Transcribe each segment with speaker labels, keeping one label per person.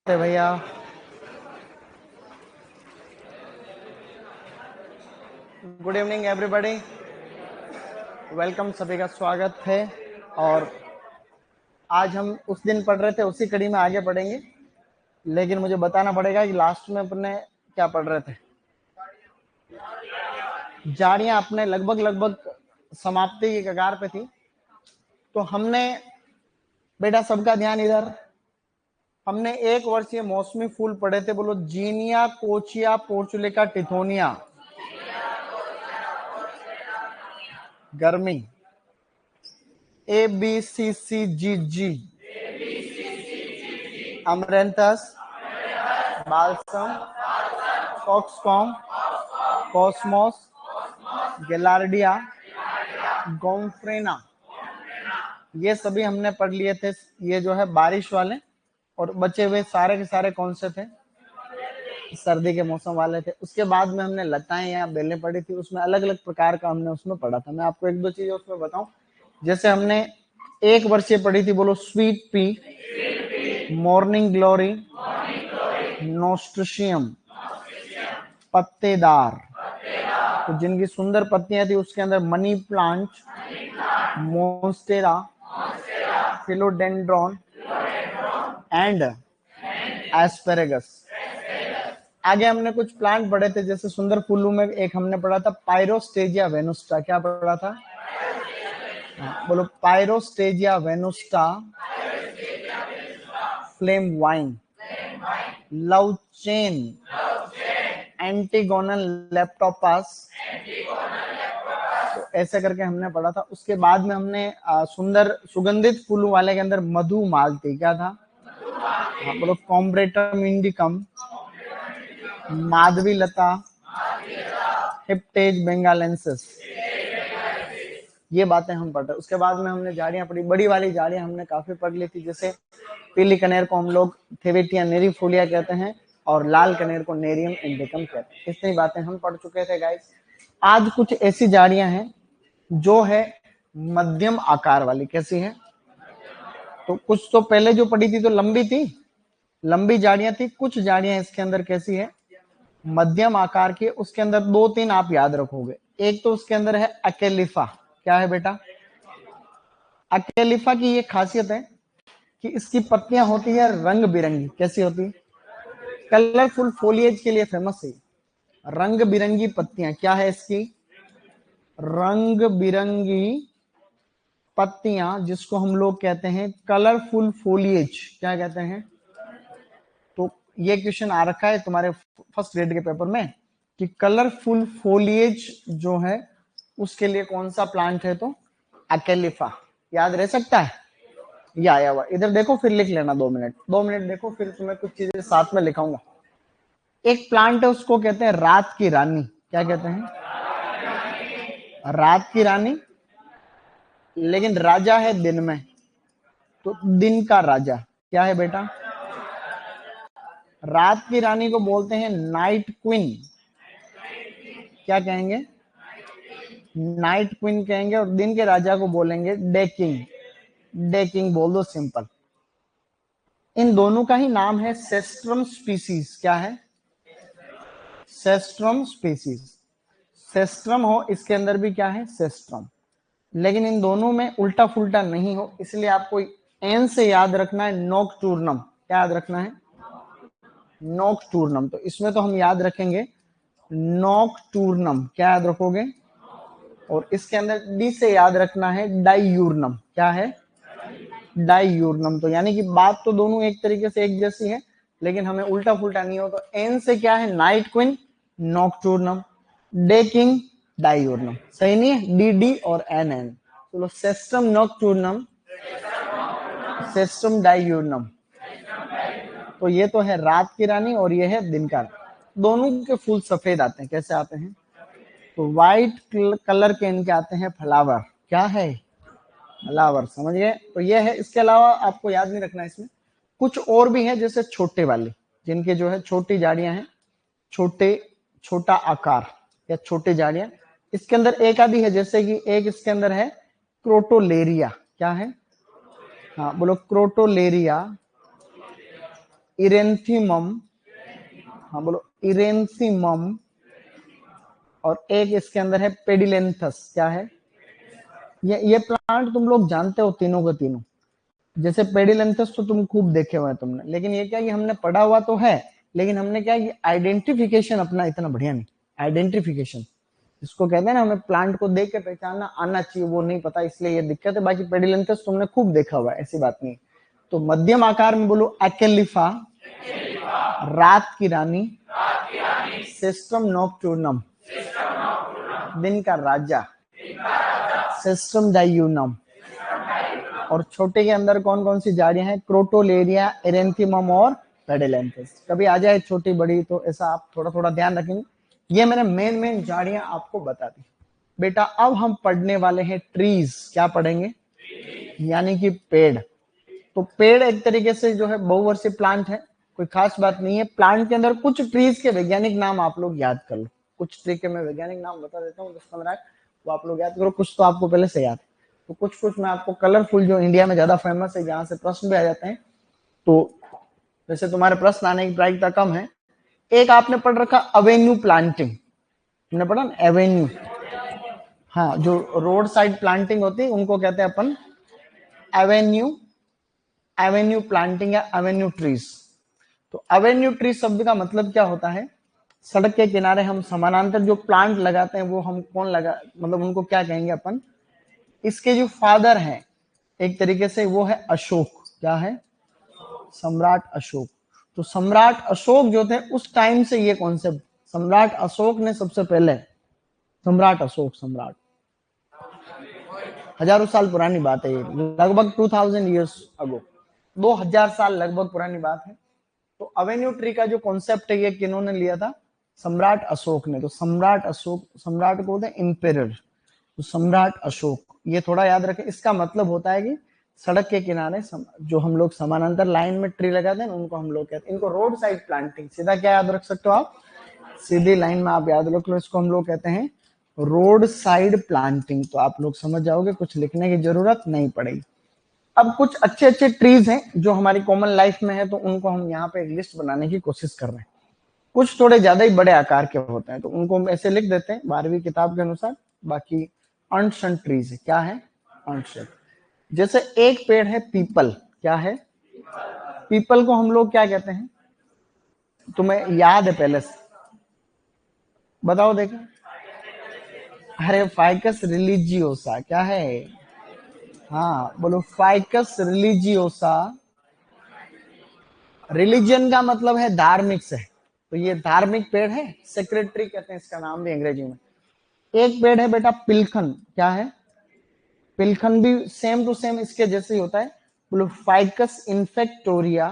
Speaker 1: भैया good evening everybody, welcome, सभी का स्वागत है। और आज हम उस दिन पढ़ रहे थे उसी कड़ी में आगे पढ़ेंगे, लेकिन मुझे बताना पड़ेगा कि लास्ट में अपने क्या पढ़ रहे थे। जाड़ियां अपने लगभग समाप्ति की कगार पे थी। तो हमने बेटा सबका ध्यान इधर, हमने 1 वर्षीय मौसमी फूल पढ़े थे। बोलो, जीनिया कोचिया पोर्चुलेका टिथोनिया, गर्मी। ABCCGG, अमरेंथस, बाल्सम, कॉक्सकॉम, कॉस्मोस, गेलार्डिया, गोम्फ्रेना, ये सभी हमने पढ़ लिए थे। ये जो है बारिश वाले, और बचे हुए सारे के सारे कौन से थे? सर्दी के मौसम वाले थे। उसके बाद में हमने लताएं या बेलें पढ़ी थी, उसमें अलग अलग प्रकार का हमने उसमें पढ़ा था। मैं आपको 1-2 चीजें उसमें बताऊं। जैसे हमने 1 वर्षीय पढ़ी थी, बोलो, स्वीट पी, मॉर्निंग ग्लोरी, नोस्ट्रिशियम, पत्तेदार, तो जिनकी सुंदर पत्तियां थी उसके अंदर money plant, monstera, philodendron and asparagus. आगे हमने कुछ प्लांट पढ़े थे, जैसे सुंदर फूलों में एक हमने पढ़ा था पायरोस्टेजिया वेनुस्टा। क्या पढ़ा था? बोलो, पायरोस्टेजिया वेनुस्टा, फ्लेम वाइन, लव चेन, एंटीगोनल लेप्टोपस, तो ऐसे करके हमने पढ़ा था। उसके बाद में हमने सुंदर सुगंधित फूलों वाले के अंदर मधु मालती, क्या था? बोलो, कॉम्ब्रेटम इंडिकम, माधवी लता, हिप्टेज बेंगालेंसिस, ये बातें हम पढ़ रहे। उसके बाद में हमने झाड़ियां पढ़ी, बड़ी वाली झाड़ियां हमने काफी पढ़ ली थी। जैसे पीली कनेर को हम लोग थेवेटिया नेरीफोलिया कहते हैं, और लाल कनेर को नेरियम इंडिकम कहते हैं। इतनी बातें हम पढ़ चुके थे गाइस। आज कुछ ऐसी झाड़ियां हैं जो है मध्यम आकार वाली। कैसी है? तो कुछ तो पहले जो पढ़ी थी तो लंबी थी, लंबी झाड़ियां थी। कुछ झाड़ियां इसके अंदर कैसी है? मध्यम आकार की। उसके अंदर 2-3 आप याद रखोगे। एक तो उसके अंदर है अकेलिफा। क्या है बेटा? अकेलिफा की ये खासियत है कि इसकी पत्तियां होती है रंग बिरंगी। कैसी होती है? कलरफुल फोलिएज के लिए फेमस है। रंग बिरंगी पत्तियां। क्या है इसकी? रंग बिरंगी पत्तियां, जिसको हम लोग कहते हैं कलरफुल फोलिएज। क्या कहते हैं? तो ये क्वेश्चन आ रखा है तुम्हारे फर्स्ट ग्रेड के पेपर में कि कलरफुल फोलिएज जो है उसके लिए कौन सा प्लांट है? तो अकेलिफा। याद रह सकता है? ये आया हुआ इधर देखो, फिर लिख लेना। 2 मिनट देखो, फिर तुम्हें कुछ चीजें साथ में लिखाऊंगा। एक प्लांट है, उसको कहते हैं रात की रानी। क्या कहते हैं? रात की रानी, लेकिन राजा है दिन में, तो दिन का राजा। क्या है बेटा? रात की रानी को बोलते हैं नाइट क्वीन। क्या कहेंगे? नाइट क्वीन कहेंगे। और दिन के राजा को बोलेंगे डे किंग। डे किंग बोल दो, सिंपल। इन दोनों का ही नाम है सेस्ट्रम स्पीसीज। क्या है? सेस्ट्रम स्पीसीज। सेस्ट्रम हो, इसके अंदर भी क्या है? सेस्ट्रम। लेकिन इन दोनों में उल्टा फुल्टा नहीं हो, इसलिए आपको एन से याद रखना है नोक्टूर्नम। क्या याद रखना है? नोक्टूर्नम। तो इसमें तो हम याद रखेंगे नोक्टूर्नम। क्या याद रखोगे? और इसके अंदर डी से याद रखना है डाईयूर्नम। क्या है? डाईयूर्नम। तो यानी कि बात तो दोनों एक तरीके से एक जैसी है, लेकिन हमें उल्टा फुल्टा नहीं हो। तो एन से क्या है? Night queen, nocturnum, day king, diurnum. सही नहीं है? डी डी और एन एन। चलो, सेस्ट्रम नोक्टूर्नम, सेस्ट्रम डाईयूर्नम। तो ये तो है रात की रानी और ये है दिन का। दोनों के फूल सफेद आते हैं। कैसे आते हैं? तो व्हाइट कलर के इनके आते हैं फ्लावर। क्या है? फ्लावर। समझ गए? तो ये है। इसके अलावा आपको याद नहीं रखना इसमें कुछ और भी है, जैसे छोटे वाले, जिनके जो है छोटी झाड़ियां हैं, छोटा आकार या छोटी झाड़ियां। इसके अंदर एक आधी है, जैसे कि एक इसके अंदर है क्रोटोलेरिया। क्या है? हाँ, बोलो, क्रोटोलेरिया इरेंथीमम, हाँ बोलो इरेंथीमम, और एक इसके अंदर है पेडिलेंथस। क्या है ये प्लांट तुम लोग जानते हो तीनों के तीनों। जैसे पेडिलेंथस तो तुम खूब देखे हुए हैं तुमने, लेकिन ये क्या कि हमने पढ़ा हुआ तो है, लेकिन हमने क्या कि आइडेंटिफिकेशन अपना इतना बढ़िया नहीं। आइडेंटिफिकेशन इसको कहते हैं ना, हमें प्लांट को देख के पहचानना आना चाहिए, वो नहीं पता, इसलिए ये दिक्कत है। बाकी पेडिलेंथस तुमने खूब देखा हुआ है, ऐसी बात नहीं। तो मध्यम आकार में बोलो एक्लिफा, रात की रानी, सिस्टम नॉक्टर्नम, दिन का राजा, सिस्टम डायूनम। और छोटे के अंदर कौन कौन सी झाड़ियां हैं? क्रोटोलेरिया, एरेंथीमम और पेडिलेंथस। कभी आ जाए छोटी बड़ी तो ऐसा आप थोड़ा थोड़ा ध्यान रखेंगे। ये मैंने मेन झाड़ियां आपको बता दी। बेटा अब हम पढ़ने वाले हैं ट्रीज। क्या पढ़ेंगे? यानी कि पेड़। तो पेड़ एक तरीके से जो है बहुवर्षीय प्लांट है, कोई खास बात नहीं है। प्लांट के अंदर कुछ ट्रीज के वैज्ञानिक नाम आप लोग याद कर लो। कुछ ट्री के मैं वैज्ञानिक नाम बता देता हूँ 10-15, वो आप लोग याद करो। कुछ तो आपको पहले से याद है, तो कुछ मैं आपको कलरफुल जो इंडिया में ज्यादा फेमस है, जहां से प्रश्न भी आ जाते हैं, तो वैसे तुम्हारे प्रश्न आने की प्रायिकता कम है। एक आपने पढ़ रखा अवेन्यू प्लांटिंग, तुमने पढ़ा ना एवेन्यू? हाँ, जो रोड साइड प्लांटिंग होती है उनको कहते हैं अपन एवेन्यू, एवेन्यू प्लांटिंग या एवेन्यू ट्रीज। तो एवेन्यू ट्री शब्द का मतलब क्या होता है? सड़क के किनारे हम समानांतर जो प्लांट लगाते हैं वो हम कौन लगा, मतलब उनको क्या कहेंगे अपन? इसके जो फादर हैं एक तरीके से वो है अशोक। क्या है? सम्राट अशोक। तो सम्राट अशोक जो थे उस टाइम से ये कॉन्सेप्ट, सम्राट अशोक ने सबसे पहले, सम्राट अशोक, सम्राट, हजारों साल पुरानी बात है ये, लगभग 2000 ईयर्स अगो, 2000 साल लगभग पुरानी बात है। तो एवेन्यू ट्री का जो कॉन्सेप्ट है ये किन्होंने लिया था? सम्राट अशोक ने। तो सम्राट अशोक, सम्राट को होते हैं इंपेरर, तो सम्राट अशोक, ये थोड़ा याद रखें। इसका मतलब होता है कि सड़क के किनारे जो हम लोग समानांतर लाइन में ट्री लगाते हैं उनको हम लोग कहते हैं, इनको रोड साइड प्लांटिंग, सीधा क्या याद रख सकते हो आप? सीधी लाइन में आप याद रख लो, इसको हम लोग कहते हैं रोड साइड प्लांटिंग। तो आप लोग समझ जाओगे, कुछ लिखने की जरूरत नहीं पड़ेगी। अब कुछ अच्छे अच्छे ट्रीज हैं जो हमारी कॉमन लाइफ में है, तो उनको हम यहाँ पे एक लिस्ट बनाने की कोशिश कर रहे हैं। कुछ थोड़े ज्यादा ही बड़े आकार के होते हैं, तो उनको हम ऐसे लिख देते हैं 12वीं किताब के अनुसार। बाकी अनशंट ट्रीज है। क्या है? अनशंट। जैसे एक पेड़ है पीपल। क्या है? पीपल को हम लोग क्या कहते हैं? तुम्हें याद है पहले से? बताओ देखो। अरे फाइकस रिलीजियोसा। क्या है? हाँ बोलो, फाइकस रिलीजियोसा। रिलीजन का मतलब है धार्मिक से, तो ये धार्मिक पेड़ है, सेक्रेटरी कहते हैं इसका नाम भी अंग्रेजी में। एक पेड़ है बेटा पिलखन। क्या है? पिलखन भी सेम टू सेम इसके जैसे ही होता है। बोलो फाइकस इन्फेक्टोरिया,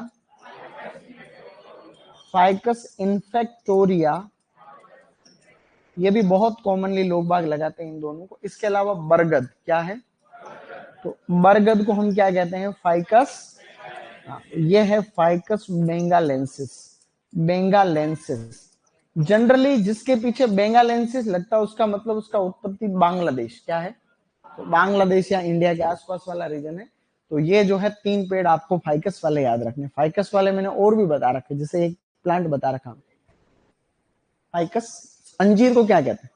Speaker 1: फाइकस इन्फेक्टोरिया। ये भी बहुत कॉमनली लोग बाग लगाते हैं इन दोनों को। इसके अलावा बरगद। क्या है? तो बरगद को हम क्या कहते हैं? फाइकस, ये है फाइकस बेंगालेंसिस, बेंगालेंसिस। जनरली जिसके पीछे बेंगालेंसिस लगता है उसका मतलब उसका उत्पत्ति बांग्लादेश। क्या है? तो बांग्लादेश या इंडिया के आसपास वाला रीजन है। तो ये जो है 3 पेड़ आपको फाइकस वाले याद रखने। फाइकस वाले मैंने और भी बता रखे, जैसे एक प्लांट बता रखा फाइकस। अंजीर को क्या कहते हैं?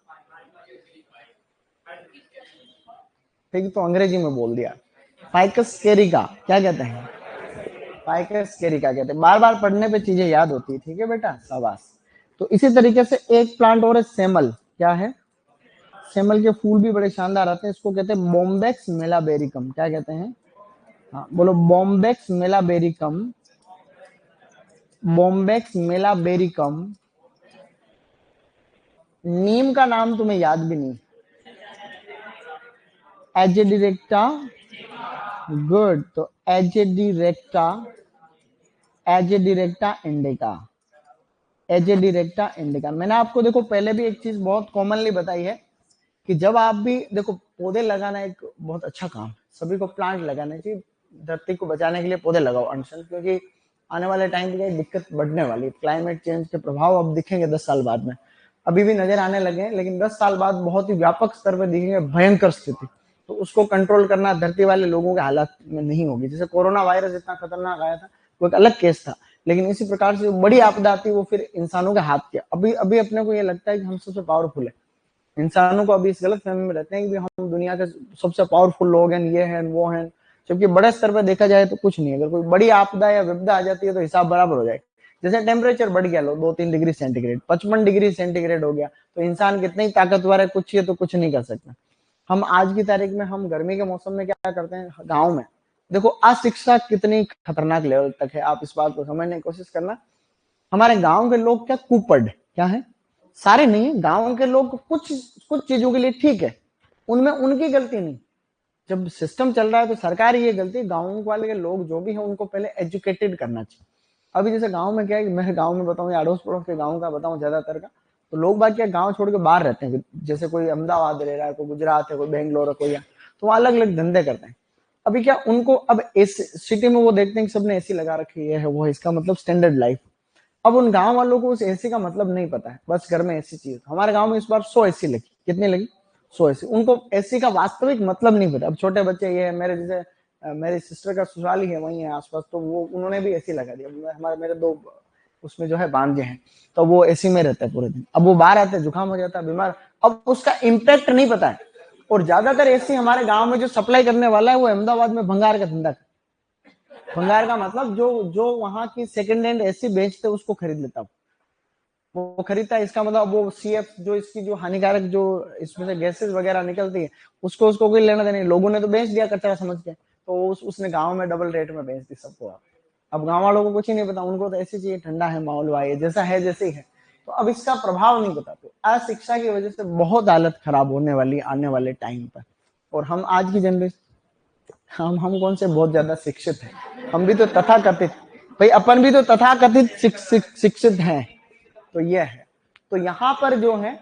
Speaker 1: ठीक, तो अंग्रेजी में बोल दिया। फाइकस केरिका। क्या कहते हैं? फाइकस केरिका कहते हैं। बार बार पढ़ने पे चीजें याद होती है। ठीक है बेटा, शाबाश। तो इसी तरीके से एक प्लांट और है सेमल। क्या है? सेमल के फूल भी बड़े शानदार आते हैं, इसको कहते हैं बॉम्बेक्स मेलाबेरिकम। क्या कहते हैं? हाँ बोलो बॉम्बेक्स मेलाबेरिकम, बॉम्बेक्स मेलाबेरिकम। नीम का नाम तुम्हें याद भी नहीं? एजेडिरेक्टा, गुड। तो एजेडिरेक्टा, एजेडिरेक्टा इंडिका, एजेडिरेक्टा इंडिका। मैंने आपको देखो पहले भी एक चीज बहुत कॉमनली बताई है कि जब आप भी देखो, पौधे लगाना एक बहुत अच्छा काम है, सभी को प्लांट लगाना चाहिए। धरती को बचाने के लिए पौधे लगाओ अनशन, क्योंकि आने वाले टाइम पे दिक्कत बढ़ने वाली है। क्लाइमेट चेंज के प्रभाव अब दिखेंगे 10 साल बाद में, अभी भी नजर आने लगे हैं, लेकिन 10 साल बाद बहुत ही व्यापक स्तर पर दिखेंगे भयंकर स्थिति। तो उसको कंट्रोल करना धरती वाले लोगों के हालात में नहीं होगी। जैसे कोरोना वायरस इतना खतरनाक आया था, वो एक अलग केस था, लेकिन इसी प्रकार से जो बड़ी आपदा आती है वो फिर इंसानों के हाथ की। अभी अभी अपने को ये लगता है कि हम सबसे पावरफुल है, इंसानों को अभी इस गलत फहमी में रहते हैं कि हम दुनिया के सबसे पावरफुल लोग हैं, ये हैं वो हैं, जबकि बड़े स्तर पर देखा जाए तो कुछ नहीं है। अगर कोई बड़ी आपदा या विपदा आ जाती है तो हिसाब बराबर हो जाए। जैसे टेम्परेचर बढ़ गया लो 2-3 डिग्री सेंटीग्रेड, 55 डिग्री सेंटीग्रेड हो गया, तो इंसान कितनी ताकतवर है, कुछ ये तो कुछ नहीं कर सकता। हम आज की तारीख में हम गर्मी के मौसम में क्या करते हैं, गाँव में देखो अशिक्षा कितनी खतरनाक लेवल तक है, आप इस बात को समझने की कोशिश करना। हमारे गांव के लोग क्या कुपढ़ क्या है, सारे नहीं है, गांव के लोग कुछ कुछ चीजों के लिए ठीक है, उनमें उनकी गलती नहीं। जब सिस्टम चल रहा है तो सरकार ये गलती, गांव वाले के लोग जो भी है उनको पहले एजुकेटेड करना चाहिए। अभी जैसे गांव में क्या है, मैं गांव में बताऊं या अड़ोस पड़ोस के गांव का बताऊं ज्यादातर का, तो लोग बात क्या गांव छोड़ के बाहर रहते हैं। जैसे कोई अहमदाबाद रह रहा है, कोई गुजरात है, कोई बेंगलोर है, कोई तो वहां अलग अलग धंधे करते हैं। अभी क्या उनको अब इस सिटी में वो देखते हैं कि सबने एसी लगा रखी है, वो इसका मतलब स्टैंडर्ड लाइफ। अब उन गांव वालों को उस एसी का मतलब नहीं पता है, बस घर में एसी चाहिए। हमारे गांव में इस बार 100 एसी लगी, कितनी लगी 100 एसी। उनको एसी का वास्तविक मतलब नहीं पता। अब छोटे बच्चे ये मेरे जैसे मेरी सिस्टर का ससुराल ही है वहीं है आसपास, तो वो उन्होंने भी एसी लगा दिया। हमारे मेरे 2 उसमें जो है भांजे हैं, तो वो एसी में रहते हैं पूरे दिन। अब वो बाहर आते हैं, जुकाम हो जाता है, बीमार, अब उसका इम्पैक्ट नहीं पता है। और ज्यादातर एसी हमारे गांव में जो सप्लाई करने वाला है वो अहमदाबाद में भंगार का धंधा। भंगार का मतलब जो जो वहां की सेकंड हैंड एसी बेचते उसको खरीद लेता, वो खरीदता है। इसका मतलब वो सीएफ जो इसकी जो हानिकारक जो इसमें से गैसेस वगैरह निकलती है उसको उसको कोई लेना देना। लोगों ने तो बेच दिया कचरा समझ के, तो उसने गांव में डबल रेट में बेच दी सबको। अब गांव वालों को कुछ ही नहीं पता, उनको तो ऐसी चाहिए ठंडा है माहौल, वाई जैसा है जैसे ही है। तो अब इसका प्रभाव नहीं पता। तो अशिक्षा की वजह से बहुत हालत खराब होने वाली आने वाले टाइम पर। और हम आज की जनरेशन, हम कौन से बहुत ज्यादा शिक्षित हैं, हम भी तो तथाकथित, भाई अपन भी तो तथाकथित शिक्षित हैं। तो ये है, तो यहाँ पर जो है,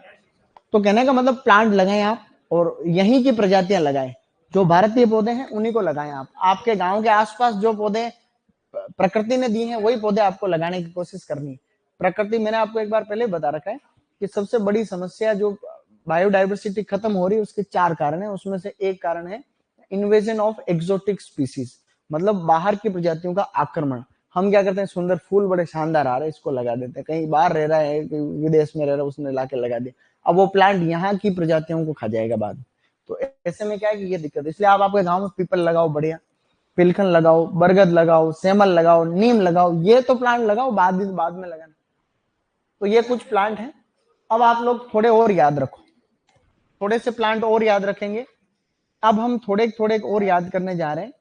Speaker 1: तो कहने का मतलब प्लांट लगाएं आप और यहीं की प्रजातियां लगाएं, जो भारतीय पौधे हैं उन्हीं को लगाएं आप। आपके गांव के आसपास जो पौधे प्रकृति ने दिए हैं वही पौधे आपको लगाने की कोशिश करनी है। प्रकृति, मैंने आपको एक बार पहले बता रखा है कि सबसे बड़ी समस्या जो बायोडाइवर्सिटी खत्म हो रही है उसके 4 कारण है। उसमें से एक कारण है इन्वेजन ऑफ एक्सोटिक स्पीसीज, मतलब बाहर की प्रजातियों का आक्रमण। हम क्या करते हैं, सुंदर फूल बड़े शानदार आ रहे हैं इसको लगा देते हैं, कहीं बाहर रह रहा है विदेश में रह रहा है उसने लाके लगा दिया, अब वो प्लांट यहाँ की प्रजातियों को खा जाएगा बाद में। तो ऐसे में क्या है कि ये दिक्कत है। इसलिए आप आपके गांव में पीपल लगाओ, बढ़िया पिलखन लगाओ, बरगद लगाओ, सेमल लगाओ, नीम लगाओ, ये तो प्लांट लगाओ, बाद में लगाना। तो ये कुछ प्लांट हैं। अब आप लोग थोड़े और याद रखो, थोड़े से प्लांट और याद रखेंगे। अब हम थोड़े थोड़े और याद करने जा रहे हैं,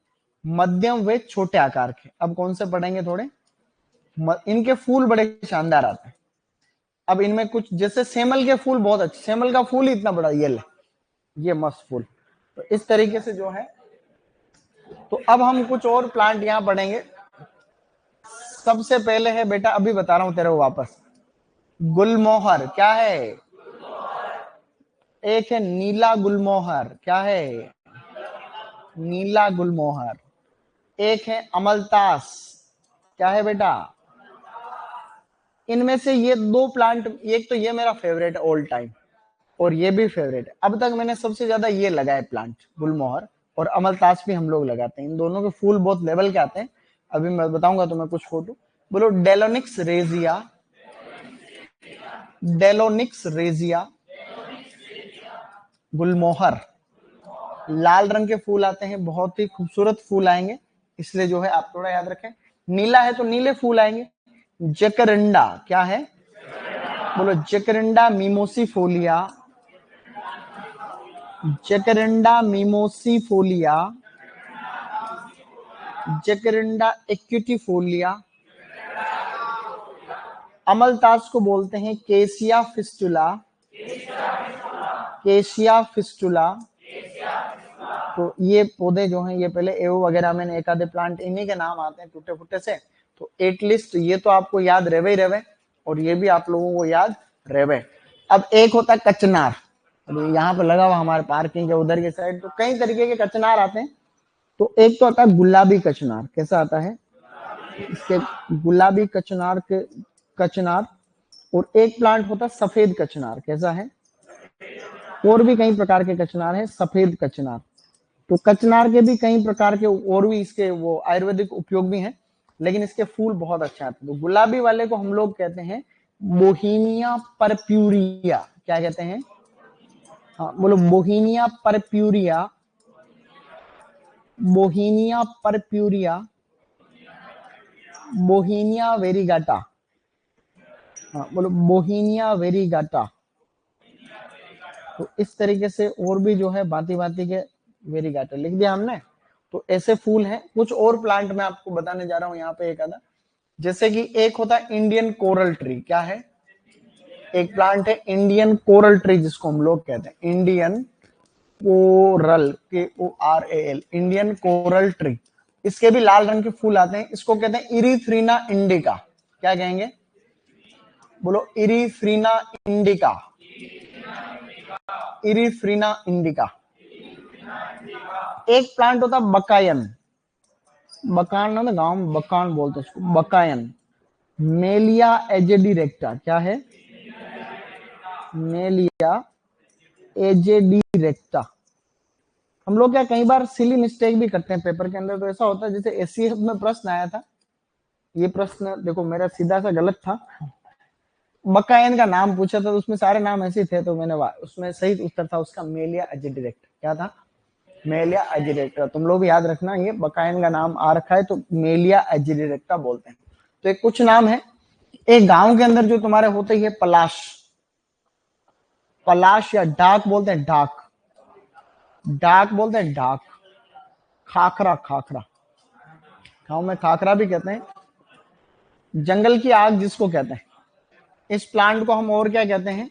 Speaker 1: मध्यम व छोटे आकार के। अब कौन से पढ़ेंगे थोड़े, इनके फूल बड़े शानदार आते हैं। अब इनमें कुछ, जैसे सेमल के फूल बहुत अच्छे, सेमल का फूल ही इतना बड़ा, ये मस्त फूल। तो इस तरीके से जो है, तो अब हम कुछ और प्लांट यहां पढ़ेंगे। सबसे पहले है बेटा, अभी बता रहा हूं तेरे को वापस, गुलमोहर क्या है, एक है नीला गुलमोहर, क्या है नीला गुलमोहर। एक है अमलतास, क्या है बेटा। इनमें से ये 2 प्लांट, एक तो ये मेरा फेवरेट है ऑल टाइम, और ये भी फेवरेट है। अब तक मैंने सबसे ज्यादा ये लगाए प्लांट, गुलमोहर और अमलतास भी हम लोग लगाते हैं। इन दोनों के फूल बहुत लेवल के आते हैं। अभी मैं बताऊंगा तुम्हें कुछ फोटो। बोलो डेलोनिक्स रेजिया, डेलोनिक्स रेजिया गुलमोहर। लाल रंग के फूल आते हैं, बहुत ही खूबसूरत फूल आएंगे, इसलिए जो है आप थोड़ा याद रखें। नीला है तो नीले फूल आएंगे। जकरिंडा, क्या है बोलो, जकरिंडा मीमोसीफोलिया, जकरिंडा मीमोसीफोलिया, जकरिंडा एक्यूटिफोलिया। अमलतास को बोलते हैं केसिया फिस्टुला, केसिया फिस्टुला। तो ये पौधे जो हैं, ये पहले एवो वगैरह में एक आधे प्लांट इन्हीं के नाम आते हैं टूटे फूटे से। तो एटलीस्ट ये तो आपको याद रहे ही रहे, और ये भी आप लोगों को याद रहे। अब एक होता है कचनार, अभी यहाँ पर लगा हुआ हमारे पार्किंग के उधर के साइड, तो कई तरीके के कचनार आते हैं। तो एक तो आता है गुलाबी कचनार, कैसा आता है इसके, गुलाबी कचनार के कचनार। और एक प्लांट होता है सफेद कचनार, कैसा है। और भी कई प्रकार के कचनार है, सफेद कचनार। तो कचनार के भी कई प्रकार के और भी इसके वो आयुर्वेदिक उपयोग भी हैं। लेकिन इसके फूल बहुत अच्छे आते हैं। तो गुलाबी वाले को हम लोग कहते हैं बोहीनिया परप्यूरिया। क्या कहते हैं? हाँ बोलो, बोहीनिया परप्यूरिया, बोहीनिया परप्यूरिया, बोहीनिया वेरीगाटा। हाँ बोलो, बोहीनिया वेरीगाटा। तो इस तरीके से और भी जो है बाती बाती के वेरीगाटा लिख दिया हमने। तो ऐसे फूल हैं। कुछ और प्लांट मैं आपको बताने जा रहा हूं यहाँ पे एक आधा। जैसे कि एक होता है इंडियन कोरल ट्री। क्या है? एक प्लांट है इंडियन कोरल ट्री, जिसको हम लोग कहते हैं Indian coral, KORAL, Indian coral tree. इसके भी लाल रंग के फूल आते हैं। इसको कहते हैं इरीथ्रीना इंडिका। क्या कहेंगे? बोलो, इरीथ्रीना इंडिका, इरीथ्रीना इंडिका। एक प्लांट होता है बकायन, बकान ना गांव में बकान बोलते हैं इसको, बकायन, मेलिया एजेडिरेक्टा। क्या है? मेलिया एजेडिरेक्टा। हम लोग क्या कई बार सिली मिस्टेक भी करते हैं पेपर के अंदर। तो ऐसा होता है, जैसे एससीएफ में प्रश्न आया था, ये प्रश्न देखो मेरा सीधा सा गलत था। बकायन का नाम पूछा था, तो उसमें सारे नाम ऐसे थे, तो मैंने उसमें सही उत्तर था उसका मेलिया एजेडिरेक्टा। क्या था? मेलिया एजिरेक्टा। तुम लोग याद रखना, ये बकायन का नाम आ रखा है तो मेलिया एजिरेक्टा बोलते हैं। तो एक कुछ नाम है। एक गांव के अंदर जो तुम्हारे होते ही है पलाश, पलाश या डाक बोलते हैं, डाक, डाक बोलते हैं, डाक। खाखरा, खाखरा, गांव में खाखरा भी कहते हैं। जंगल की आग जिसको कहते हैं, इस प्लांट को हम और क्या कहते हैं?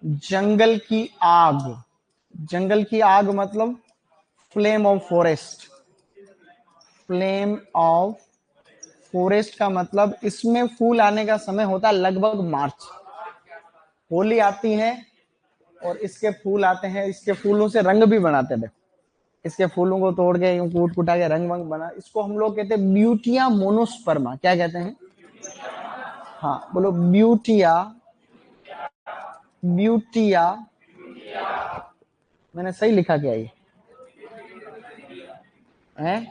Speaker 1: जंगल की आग। जंगल की आग मतलब flame of forest, flame of forest का मतलब इसमें फूल आने का समय होता है लगभग मार्च। होली आती है और इसके फूल आते हैं। इसके फूलों से रंग भी बनाते थे। इसके फूलों को तोड़ के यूं कूट कुटा के रंग वंग बना। इसको हम लोग कहते हैं ब्यूटिया मोनोस्पर्मा। क्या कहते हैं? हाँ बोलो, ब्यूटिया, ब्यूटिया। मैंने सही लिखा क्या ये है?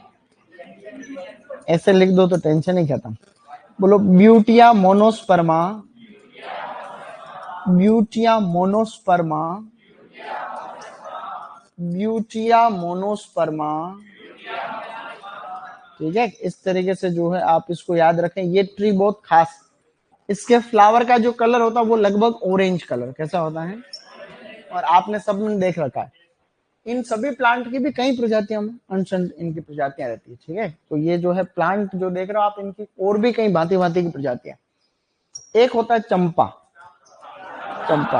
Speaker 1: ऐसे लिख दो तो टेंशन ही खत्म। बोलो, Butea monosperma, Butea monosperma, Butea monosperma. ठीक है, इस तरीके से जो है आप इसको याद रखें। ये ट्री बहुत खास, इसके फ्लावर का जो कलर होता है वो लगभग ऑरेंज कलर। कैसा होता है? और आपने सब में देख रखा है। इन सभी प्लांट की भी कई प्रजातियां में अनशन इनकी प्रजातियां रहती है। ठीक है, तो ये जो है प्लांट जो देख रहे हो आप, इनकी और भी कई भांति भांति की प्रजातियां। एक होता है चंपा, चंपा,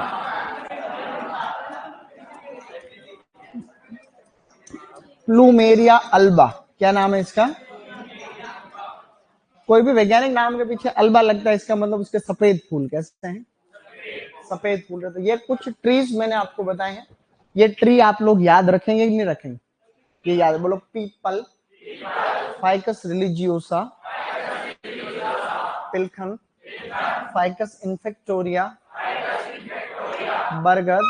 Speaker 1: प्लूमेरिया अल्बा। क्या नाम है इसका? कोई भी वैज्ञानिक नाम के पीछे अल्बा लगता है, इसका मतलब उसके सफेद फूल। कैसे हैं? सफेद फूल रहते। ये कुछ ट्रीज मैंने आपको बताए हैं। ये ट्री आप लोग याद रखेंगे कि नहीं रखेंगे? ये याद, बोलो, पीपल, फाइकस रिलीजियोसा, पिलखन, फाइकस इन्फेक्टोरिया, बरगद,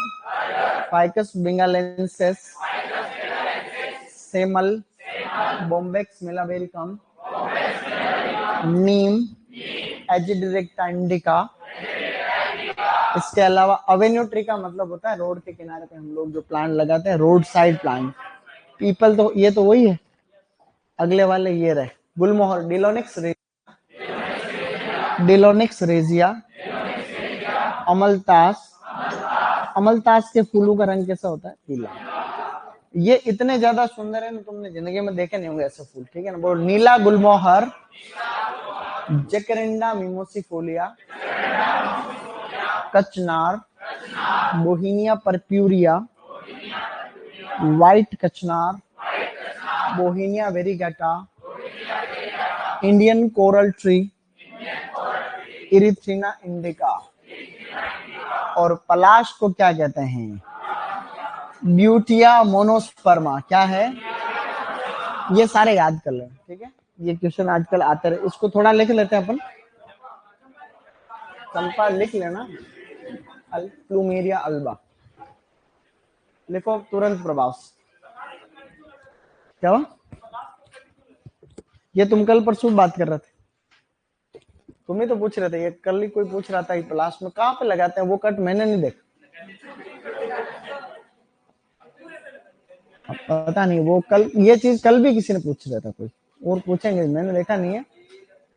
Speaker 1: फाइकस बेंगालेंसिस, सेमल, बॉम्बेक्स मेलावेरिकम, नीम, एजिडिरेक्टा इंडिका। इसके अलावा अवेन्यू ट्री का मतलब होता है रोड के किनारे पे हम लोग जो प्लांट लगाते हैं, रोड साइड प्लांट। पीपल तो ये तो वही है। अगले वाले ये रहे गुलमोहर, डिलोनिक्स डिलोनिक्स रेजिया, अमलतास। अमलतास के फूलों का रंग कैसा होता है? पीला। ये इतने ज्यादा सुंदर है ना, तुमने जिंदगी में देखे नहीं होंगे ऐसे फूल। ठीक है ना? बोलो, नीला गुलमोहर, जैकरिंडा मिमोसिफोलिया, कचनार, बोहीनिया परप्यूरिया, व्हाइट कचनार, बोहीनिया वेरीगेटा, इंडियन कोरल ट्री, इरिथ्रिना इंडिका। और पलाश को क्या कहते हैं? Butea monosperma. क्या है? ये सारे याद कर लें। ठीक है, ये क्वेश्चन आजकल आते रहे। इसको थोड़ा लिख लेते हैं अपन। चंपा लिख लेना, प्लूमेरिया अल्बा लिखो तुरंत प्रभाव। क्या हुआ? ये तुम कल परसों बात कर रहे थे, तुम ही तो पूछ रहे थे, ये कल ही कोई पूछ रहा था क्लास में कहाँ पे लगाते हैं वो कट, मैंने नहीं देखा। अब पता नहीं वो कल, ये चीज कल भी किसी ने पूछ रहा था, कोई और पूछेंगे, मैंने देखा नहीं है।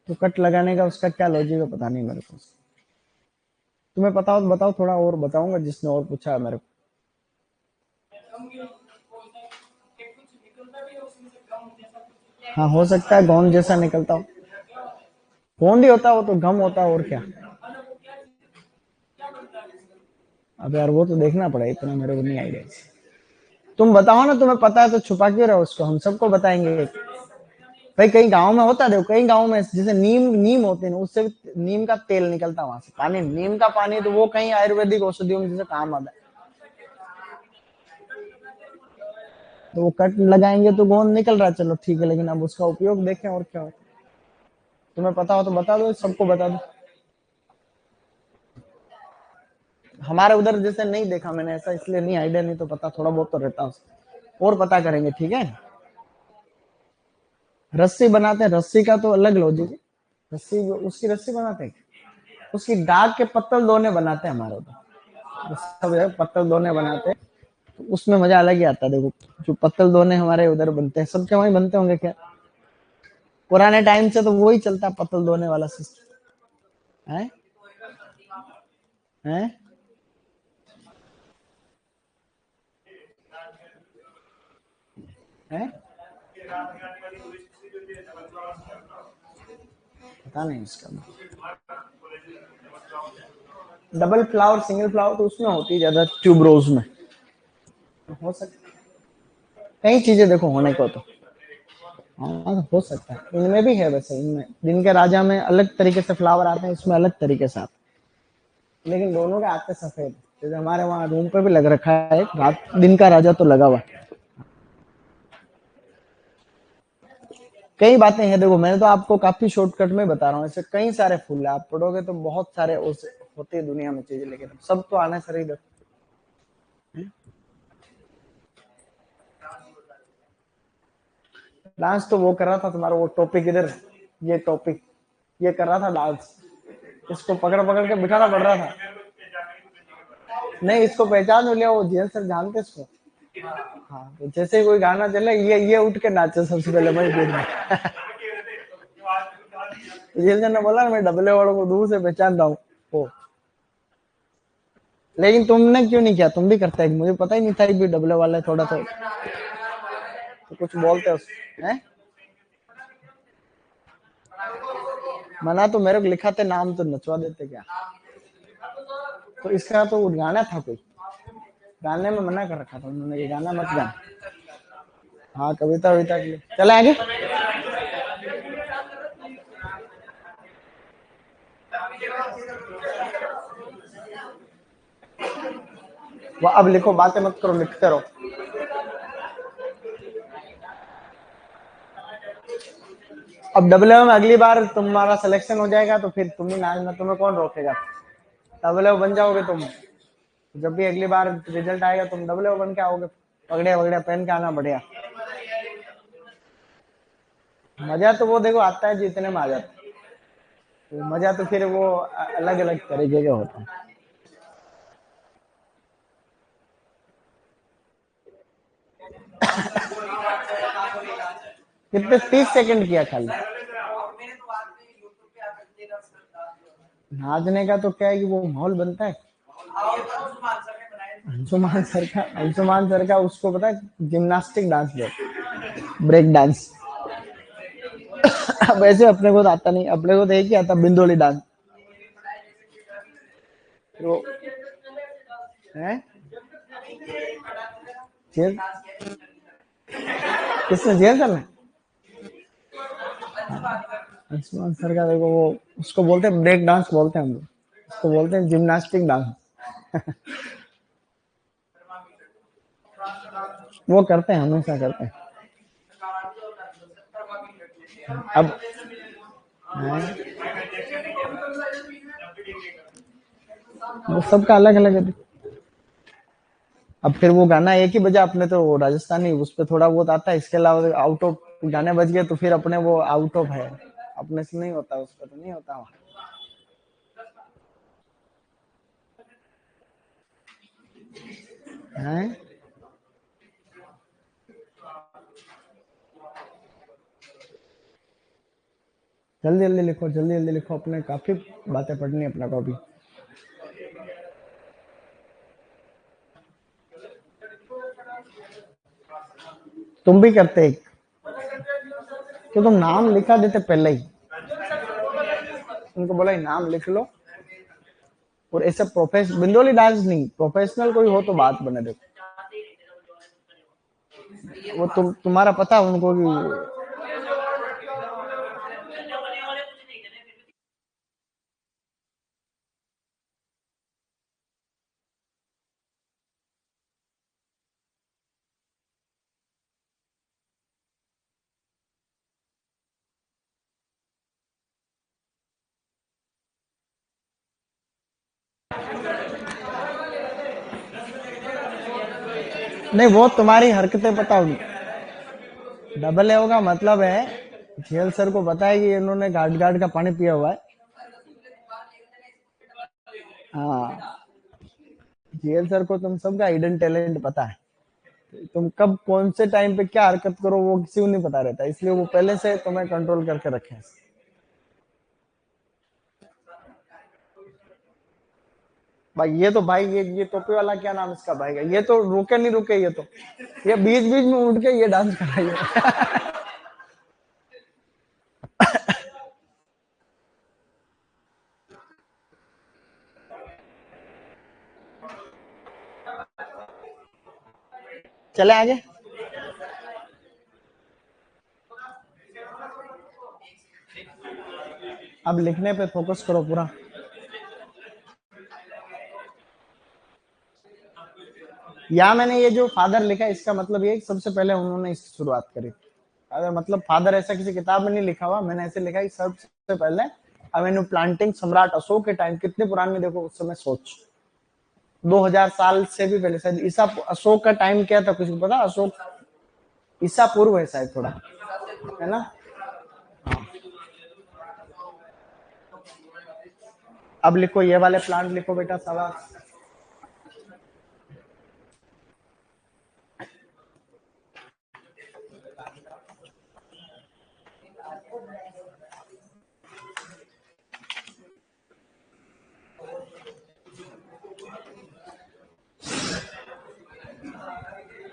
Speaker 1: तो कट लगाने का उसका क्या लॉजिक है पता नहीं मेरे को। तुम्हें पता हो तो बताओ, थोड़ा और बताऊंगा जिसने और पूछा है मेरे को। हाँ हो सकता है गोंद जैसा निकलता हो, गोंद ही होता है वो तो, गम होता है और क्या। अब यार वो तो देखना पड़ेगा, इतना मेरे को नहीं आइडिया। तुम बताओ ना, तुम्हें पता है तो छुपा क्यों रहो उसको, हम सबको बताएंगे। भाई कई गांव में होता है, देखो कई गांव में जैसे नीम नीम होते हैं उससे भी नीम का तेल निकलता है, वहां से पानी, नीम का पानी, तो वो कहीं आयुर्वेदिक औषधियों में जैसे काम आता है। तो वो कट लगाएंगे तो गोंद निकल रहा है, चलो ठीक है, लेकिन अब उसका उपयोग देखें और क्या हो। तुम्हें पता हो तो बता दो, सबको बता दो। हमारे उधर जैसे नहीं देखा मैंने ऐसा, इसलिए नहीं आइडिया, नहीं तो पता थोड़ा बहुत तो रहता उसका। और पता करेंगे, ठीक है। रस्सी बनाते हैं, रस्सी का तो अलग लॉजिक है। रस्सी, उसकी रस्सी बनाते हैं, उसकी डाक के पत्तल दोने बनाते हैं हमारे उधर, सब है पत्तल दोने बनाते हैं। तो उसमें मजा अलग ही आता है, देखो जो पत्तल दोने हमारे उधर बनते हैं, सबके वहीं बनते होंगे क्या, पुराने टाइम से तो वही चलता है, पत्तल दोने वाला सिस्टम है। हैं? हैं? पता नहीं इसका, डबल फ्लावर सिंगल फ्लावर तो उसमें होती है ज्यादा, ट्यूब रोज में हो सकता है। कई चीजें देखो होने को तो, हाँ हो सकता है, इनमें भी है वैसे, इनमें दिन के राजा में अलग तरीके से फ्लावर आते हैं, इसमें अलग तरीके से आते हैं, लेकिन दोनों के आते सफेद। जैसे हमारे वहाँ रूम पे भी लग रखा है, रात दिन का राजा तो लगा हुआ। कई बातें हैं, देखो मैंने तो आपको काफी शॉर्टकट में बता रहा हूँ, ऐसे कई सारे फूल है, आप पढ़ोगे तो बहुत सारे होते हैं दुनिया में चीजें, लेकिन सब तो आने सर ही देखो। डांस तो वो कर रहा था तुम्हारा, वो टॉपिक इधर, ये टॉपिक ये कर रहा था डांस, इसको पकड़ पकड़ के बिठाना पड़ रहा था। नहीं इसको पहचान लिया, वो जेल सर जानते इसको। हाँ तो जैसे ही कोई गाना चले, ये उठ के नाचे सबसे पहले वही बीच में। जेल सर ने बोला मैं डबले वालों को दूर से पहचान रहा हूँ वो। लेकिन तुमने क्यों नहीं किया, तुम भी करते है, मुझे पता ही नहीं था कि डबले वाला है थोड़ा तो कुछ बोलते हैं। मना तो मेरे को लिखा थे नाम, तो नचवा देते क्या। तो इसका तो गाना था कोई, गाने में मना कर रखा था उन्होंने, ये गाना मत गाना। हाँ कविता वविता के लिए चले आगे। वो अब लिखो, बातें मत करो, लिखते रहो। अब डब्ल्यू में अगली बार तुम्हारा सिलेक्शन हो जाएगा तो फिर तुम ही नाचना, तुम्हें कौन रोकेगा, डब्ल्यू बन जाओगे तुम। जब भी अगली बार रिजल्ट आएगा तुम डब्ल्यू बन के आओगे, पगड़े वगड़े पहन के आना बढ़िया। मजा तो वो देखो आता है जितने में आ जाता है, तो मजा तो फिर वो अलग अलग तरीके का होता है। कितने 30 सेकंड किया खाली। नाचने का तो क्या है कि वो माहौल बनता है। अंशुमान सर का उसको पता है, जिम्नास्टिक डांस दो, ब्रेक डांस। अब ऐसे अपने को तो आता नहीं, अपने को तो एक ही आता, बिंदोली डांस। तो है जेल, किसने जेल करना है? अंशुमान सर का देखो वो, उसको बोलते हैं ब्रेक डांस बोलते हैं हम लोग, उसको बोलते हैं जिम्नास्टिक डांस। वो करते हैं, हमेशा करते हैं। अब वो सबका अलग अलग है। अब फिर वो गाना एक ही बजा, अपने तो राजस्थानी उस पर थोड़ा बहुत आता है, इसके अलावा आउट ऑफ गाने बज गए तो फिर अपने वो आउट ऑफ है, अपने से नहीं होता, उसका तो नहीं होता। हैं? जल्दी जल्दी लिखो, जल्दी जल्दी लिखो, अपने काफी बातें पढ़नी है अपना को अभी। तुम भी करते एक, तो तुम नाम लिखा देते पहले ही, उनको बोला नाम लिख लो। और ऐसे बिंदोली डांस नहीं, प्रोफेशनल कोई हो तो बात बने। देखो वो तुम्हारा पता उनको कि नहीं, वो तुम्हारी हरकतें पता होगी। डबल ए का मतलब है, जेल सर को पता है कि इन्होंने गार्ड गार्ड का पानी पिया हुआ है। हाँ, जेल सर को तुम सबका हिडन टैलेंट पता है। तुम कब कौन से टाइम पे क्या हरकत करो वो किसी को नहीं पता रहता, इसलिए वो पहले से तुम्हें कंट्रोल करके रखे हैं। भाई ये तो भाई ये टोपी वाला क्या नाम इसका भाई का, ये तो रुके नहीं रुके, ये बीच बीच में उठ के ये डांस कर रही है। चले आगे। अब लिखने पे फोकस करो पूरा। या मैंने ये जो फादर लिखा इसका मतलब ये सबसे पहले उन्होंने इसकी शुरुआत करी। अगर मतलब फादर ऐसा किसी किताब में नहीं लिखा हुआ, मैंने ऐसे लिखा कि सबसे पहले अवेन्यू प्लांटिंग सम्राट अशोक के टाइम, कितने पुराने देखो उस समय सोच, 2000 साल से भी पहले शायद। ईसा अशोक का टाइम क्या था कुछ पता? अशोक ईसा पूर्व है शायद थोड़ा, है ना? अब लिखो ये वाले प्लांट लिखो बेटा सवा।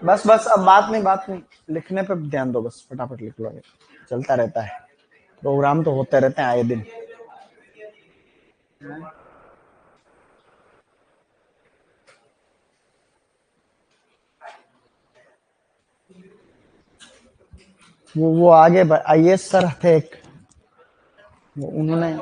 Speaker 1: बस बस, अब बात नहीं, बात नहीं, लिखने पे ध्यान दो, बस फटाफट लिख लो, चलता रहता है, प्रोग्राम तो होते रहते हैं आए दिन। वो आगे आईएएस सर थे एक, उन्होंने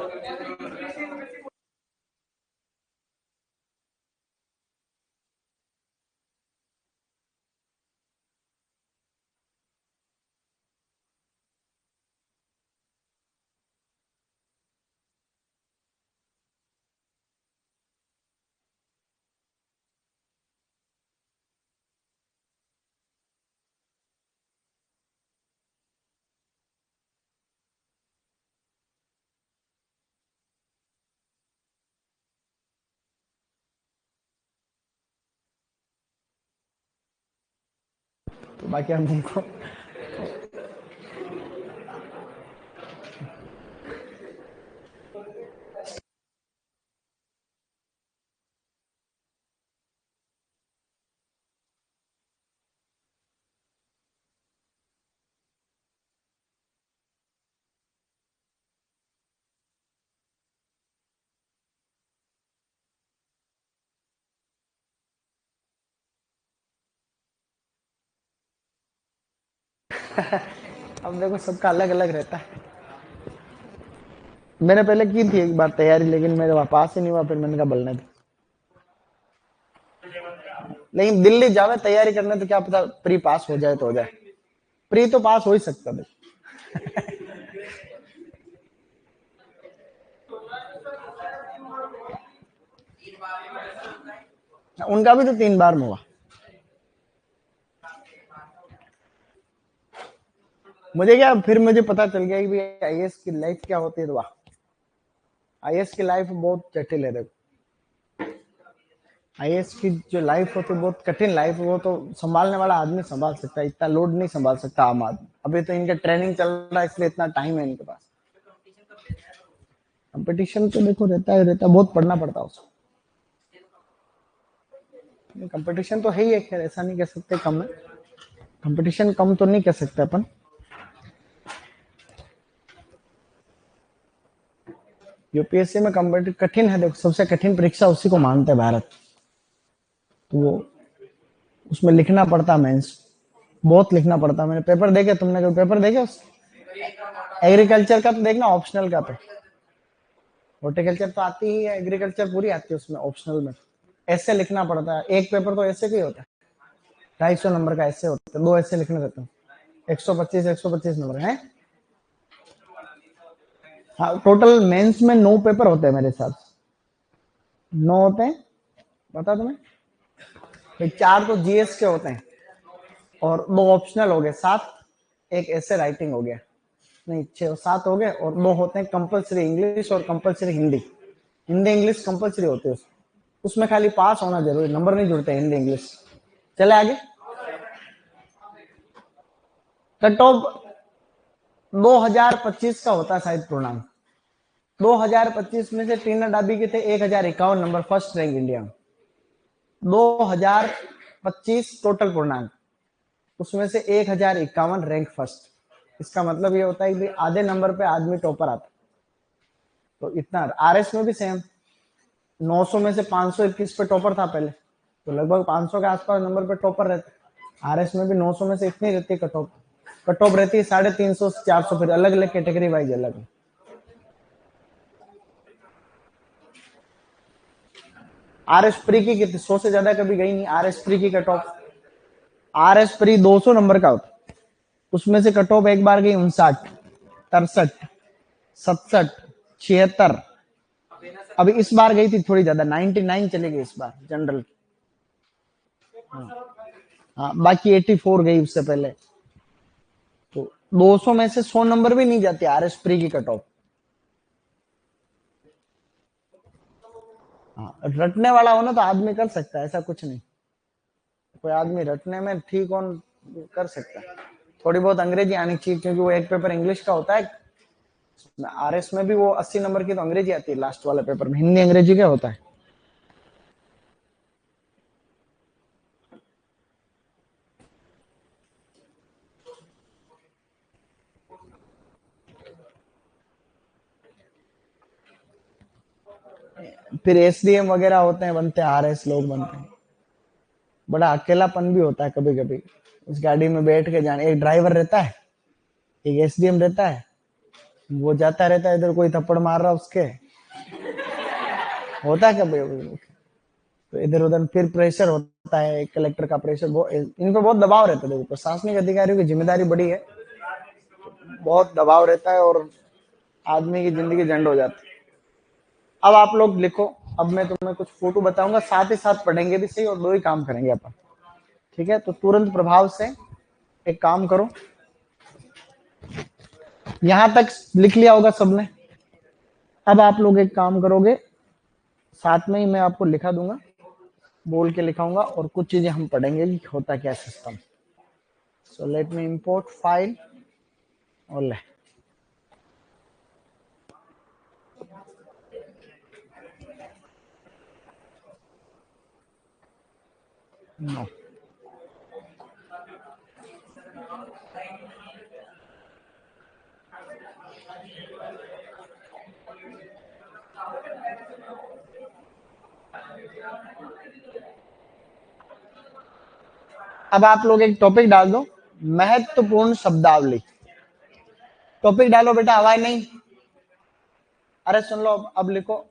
Speaker 1: तो बाकी हम उनको अब देखो सबका अलग अलग रहता है। मैंने पहले की थी एक बार तैयारी, लेकिन मेरे पास ही नहीं हुआ, फिर मैंने कहा बलने दो। लेकिन दिल्ली जावे तैयारी करने तो क्या पता प्री पास हो जाए तो हो जाए, प्री तो पास हो ही सकता है। उनका भी तो 3 बार में हुआ। मुझे क्या, फिर मुझे पता चल गया कि भाई आईएएस की लाइफ क्या होती है। तो वाह, आईएएस की लाइफ बहुत जटिल है। देखो, आईएएस की जो लाइफ होती है बहुत कठिन लाइफ है। वो तो संभालने वाला आदमी संभाल सकता है, इतना लोड नहीं संभाल सकता आम आदमी। अभी तो इनका ट्रेनिंग चल रहा है, इसलिए इतना टाइम है इनके पास। कंपटीशन तो देखो रहता है, बहुत पढ़ना पड़ता है उसको। कंपटीशन तो है ही, खैर ऐसा नहीं कह सकते कम है, कंपटीशन कम तो नहीं कह सकते अपन। यूपीएससी में कंपटीशन कठिन है। देखो, सबसे कठिन परीक्षा उसी को मानते हैं भारत। तो वो उसमें लिखना पड़ता है मेंस, बहुत लिखना पड़ता है। मैंने पेपर देखे, तुमने कोई पेपर देखे उस एग्रीकल्चर का? तो देखना ऑप्शनल का पे, हॉर्टिकल्चर तो आती ही है, एग्रीकल्चर पूरी आती है उसमें ऑप्शनल में। ऐसे लिखना पड़ता है, एक पेपर तो ऐसे ही होता है, 250 नंबर का ऐसे होता है, 2 ऐसे लिखने रहते हैं, 125 नंबर है। हाँ, टोटल मेंस में 9 पेपर होते हैं मेरे साथ, 9 होते हैं। बता तुम्हें, भाई 4 तो जीएस के होते हैं और 2 ऑप्शनल हो गए, 7, एक ऐसे राइटिंग हो गया, नहीं 6-7 हो गए, और 2 होते हैं कंपलसरी इंग्लिश और compulsory Hindi. Hindi English compulsory होते हैं उसमें खाली पास होना जरूरी, नंबर नहीं जुड़ते हिंदी इंग्लिश। चले आगे। कट ऑफ 2025 का होता है शायद पूर्णांक। 2025 में से टीना डाबी के थे 1051 नंबर, फर्स्ट रैंक इंडिया में। 2025 टोटल पूर्णांक, उसमें से 1051 रैंक फर्स्ट। इसका मतलब ये होता है कि आधे नंबर पे आदमी टॉपर आता। तो इतना आरएस में भी सेम, 900 में से 521 पे टॉपर था पहले, तो लगभग 500 के आसपास नंबर पे टॉपर रहते। आरएस में भी 900 में से इतनी रहती है कट ऑफ। कट ऑफ रहती है 350 से 400, फिर अलग अलग कैटेगरी वाइज अलग है। आरएस प्री की कितनी, 100 से ज्यादा कभी गई नहीं आरएस प्री की cut off. RS pre 200 number का होता, उसमें से कट ऑफ एक बार गई 59, 63, 67, 76। अभी इस बार गई थी थोड़ी ज्यादा, 99 चली गई इस बार जनरल। हाँ, बाकी 84 गई उससे पहले। तो 200 में से 100 नंबर भी नहीं जाती आरएस प्री की कट ऑफ। हाँ, रटने वाला हो ना तो आदमी कर सकता है, ऐसा कुछ नहीं। कोई आदमी रटने में ठीक हो, कर सकता है। थोड़ी बहुत अंग्रेजी आनी चाहिए, क्योंकि वो एक पेपर इंग्लिश का होता है। आरएस में भी वो 80 नंबर की तो अंग्रेजी आती है लास्ट वाले पेपर में, हिंदी अंग्रेजी क्या होता है। फिर एसडीएम वगैरह होते हैं, बनते हैं आरएस लोग बनते हैं। बड़ा अकेलापन भी होता है कभी कभी, उस गाड़ी में बैठ के जाने। एक ड्राइवर रहता है, एक एसडीएम रहता है, वो जाता रहता है इधर, कोई थप्पड़ मार रहा उसके, होता है कभी कभी। तो इधर उधर फिर प्रेशर होता है, कलेक्टर का प्रेशर, इन पे बहुत दबाव रहता है। देखो, प्रशासनिक अधिकारियों की जिम्मेदारी बड़ी है, बहुत दबाव रहता है और आदमी की जिंदगी झंड हो जाती है। अब आप लोग लिखो, अब मैं तुम्हें कुछ फोटो बताऊंगा, साथ ही साथ पढ़ेंगे भी सही, और 2 ही काम करेंगे अपन। ठीक है, तो तुरंत प्रभाव से एक काम करो, यहां तक लिख लिया होगा सबने। अब आप लोग एक काम करोगे, साथ में ही मैं आपको लिखा दूंगा, बोल के लिखाऊंगा, और कुछ चीजें हम पढ़ेंगे कि होता क्या system. So let me import file और ले नो। अब आप लोग एक टॉपिक डाल दो, महत्वपूर्ण शब्दावली। टॉपिक डालो बेटा, आवाज नहीं। अरे सुन लो, अब लिखो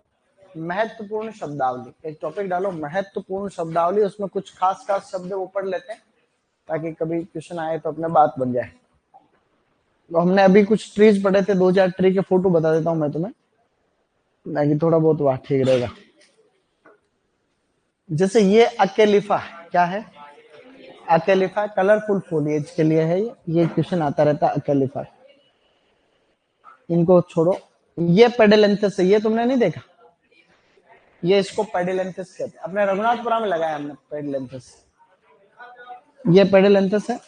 Speaker 1: महत्वपूर्ण शब्दावली। एक टॉपिक डालो महत्वपूर्ण शब्दावली, उसमें कुछ खास खास शब्द वो पढ़ लेते हैं, ताकि कभी क्वेश्चन आए तो अपने बात बन जाए। तो हमने अभी कुछ ट्रीज पढ़े थे, 2-4 ट्री के फोटो बता देता हूँ मैं तुम्हें, ताकि थोड़ा बहुत वाह ठीक रहेगा। जैसे ये अकेलिफा क्या है, अकेलिफा कलरफुल फोलिएज के लिए है, ये क्वेश्चन आता रहता है अकेलिफा। इनको छोड़ो, ये पेडेलेंथस है, ये तुमने नहीं देखा, ये इसको पेडेलेंथस कहते हैं, अपने रघुनाथपुरा में लगाया हमने पेडेलेंथस, ये पेडेलेंथस है।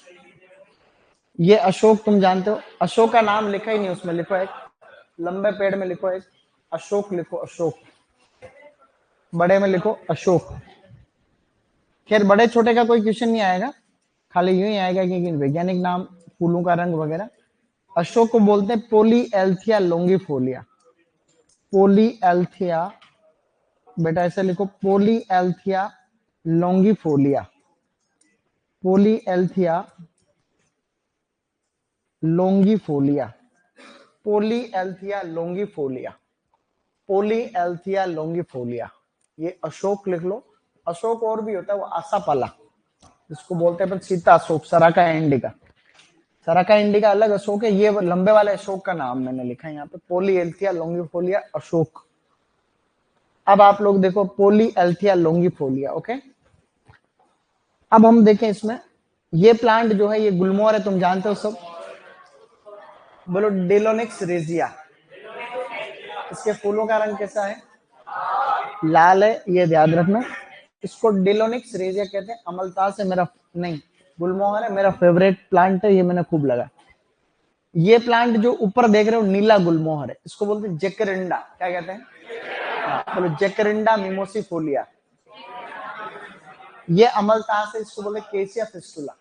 Speaker 1: ये अशोक तुम जानते हो, अशोक का नाम लिखा ही नहीं उसमें, लिखो एक लंबे पेड़ में लिखो एक अशोक, लिखो अशोक, बड़े में लिखो अशोक। खैर बड़े छोटे का कोई क्वेश्चन नहीं आएगा, खाली यूं ही आएगा कि वैज्ञानिक नाम, फूलों का रंग वगैरह। अशोक को बोलते हैं पोलीएल्थिया लोंगिफोलिया, पोलीएल्थिया, बेटा ऐसे लिखो पोलीएल्थिया लोंगिफोलिया, पोलीएल्थिया लोंगिफोलिया, पोलीएल्थिया लोंगिफोलिया, पोलीएल्थिया लोंगिफोलिया, ये अशोक लिख लो। अशोक और भी होता है, वो आसापाला, इसको बोलते हैं सीता अशोक, सराका इंडिका, सराका इंडिका अलग अशोक है, ये लंबे वाले अशोक का नाम मैंने लिखा है यहाँ पे, पोलीएल्थिया लोंगिफोलिया अशोक। अब आप लोग देखो पोलीएल्थिया लोंगिफोलिया, ओके। अब हम देखें इसमें, ये प्लांट जो है ये गुलमोहर है, तुम जानते हो सब, बोलो डेलोनिक्स रेजिया, इसके फूलों का रंग कैसा है, लाल है, ये याद रखना। इसको डेलोनिक्स रेजिया कहते हैं, अमलतास है मेरा, नहीं गुलमोहर है मेरा फेवरेट प्लांट है, ये मैंने खूब लगा। ये प्लांट जो ऊपर देख रहे हो नीला गुलमोहर है, इसको बोलते हैं जैकरिंडा, क्या कहते हैं, बोलो जैकरिंडा मिमोसिफोलिया। ये अमलतास है, इसको बोलते हैं केसिया फिस्टुला।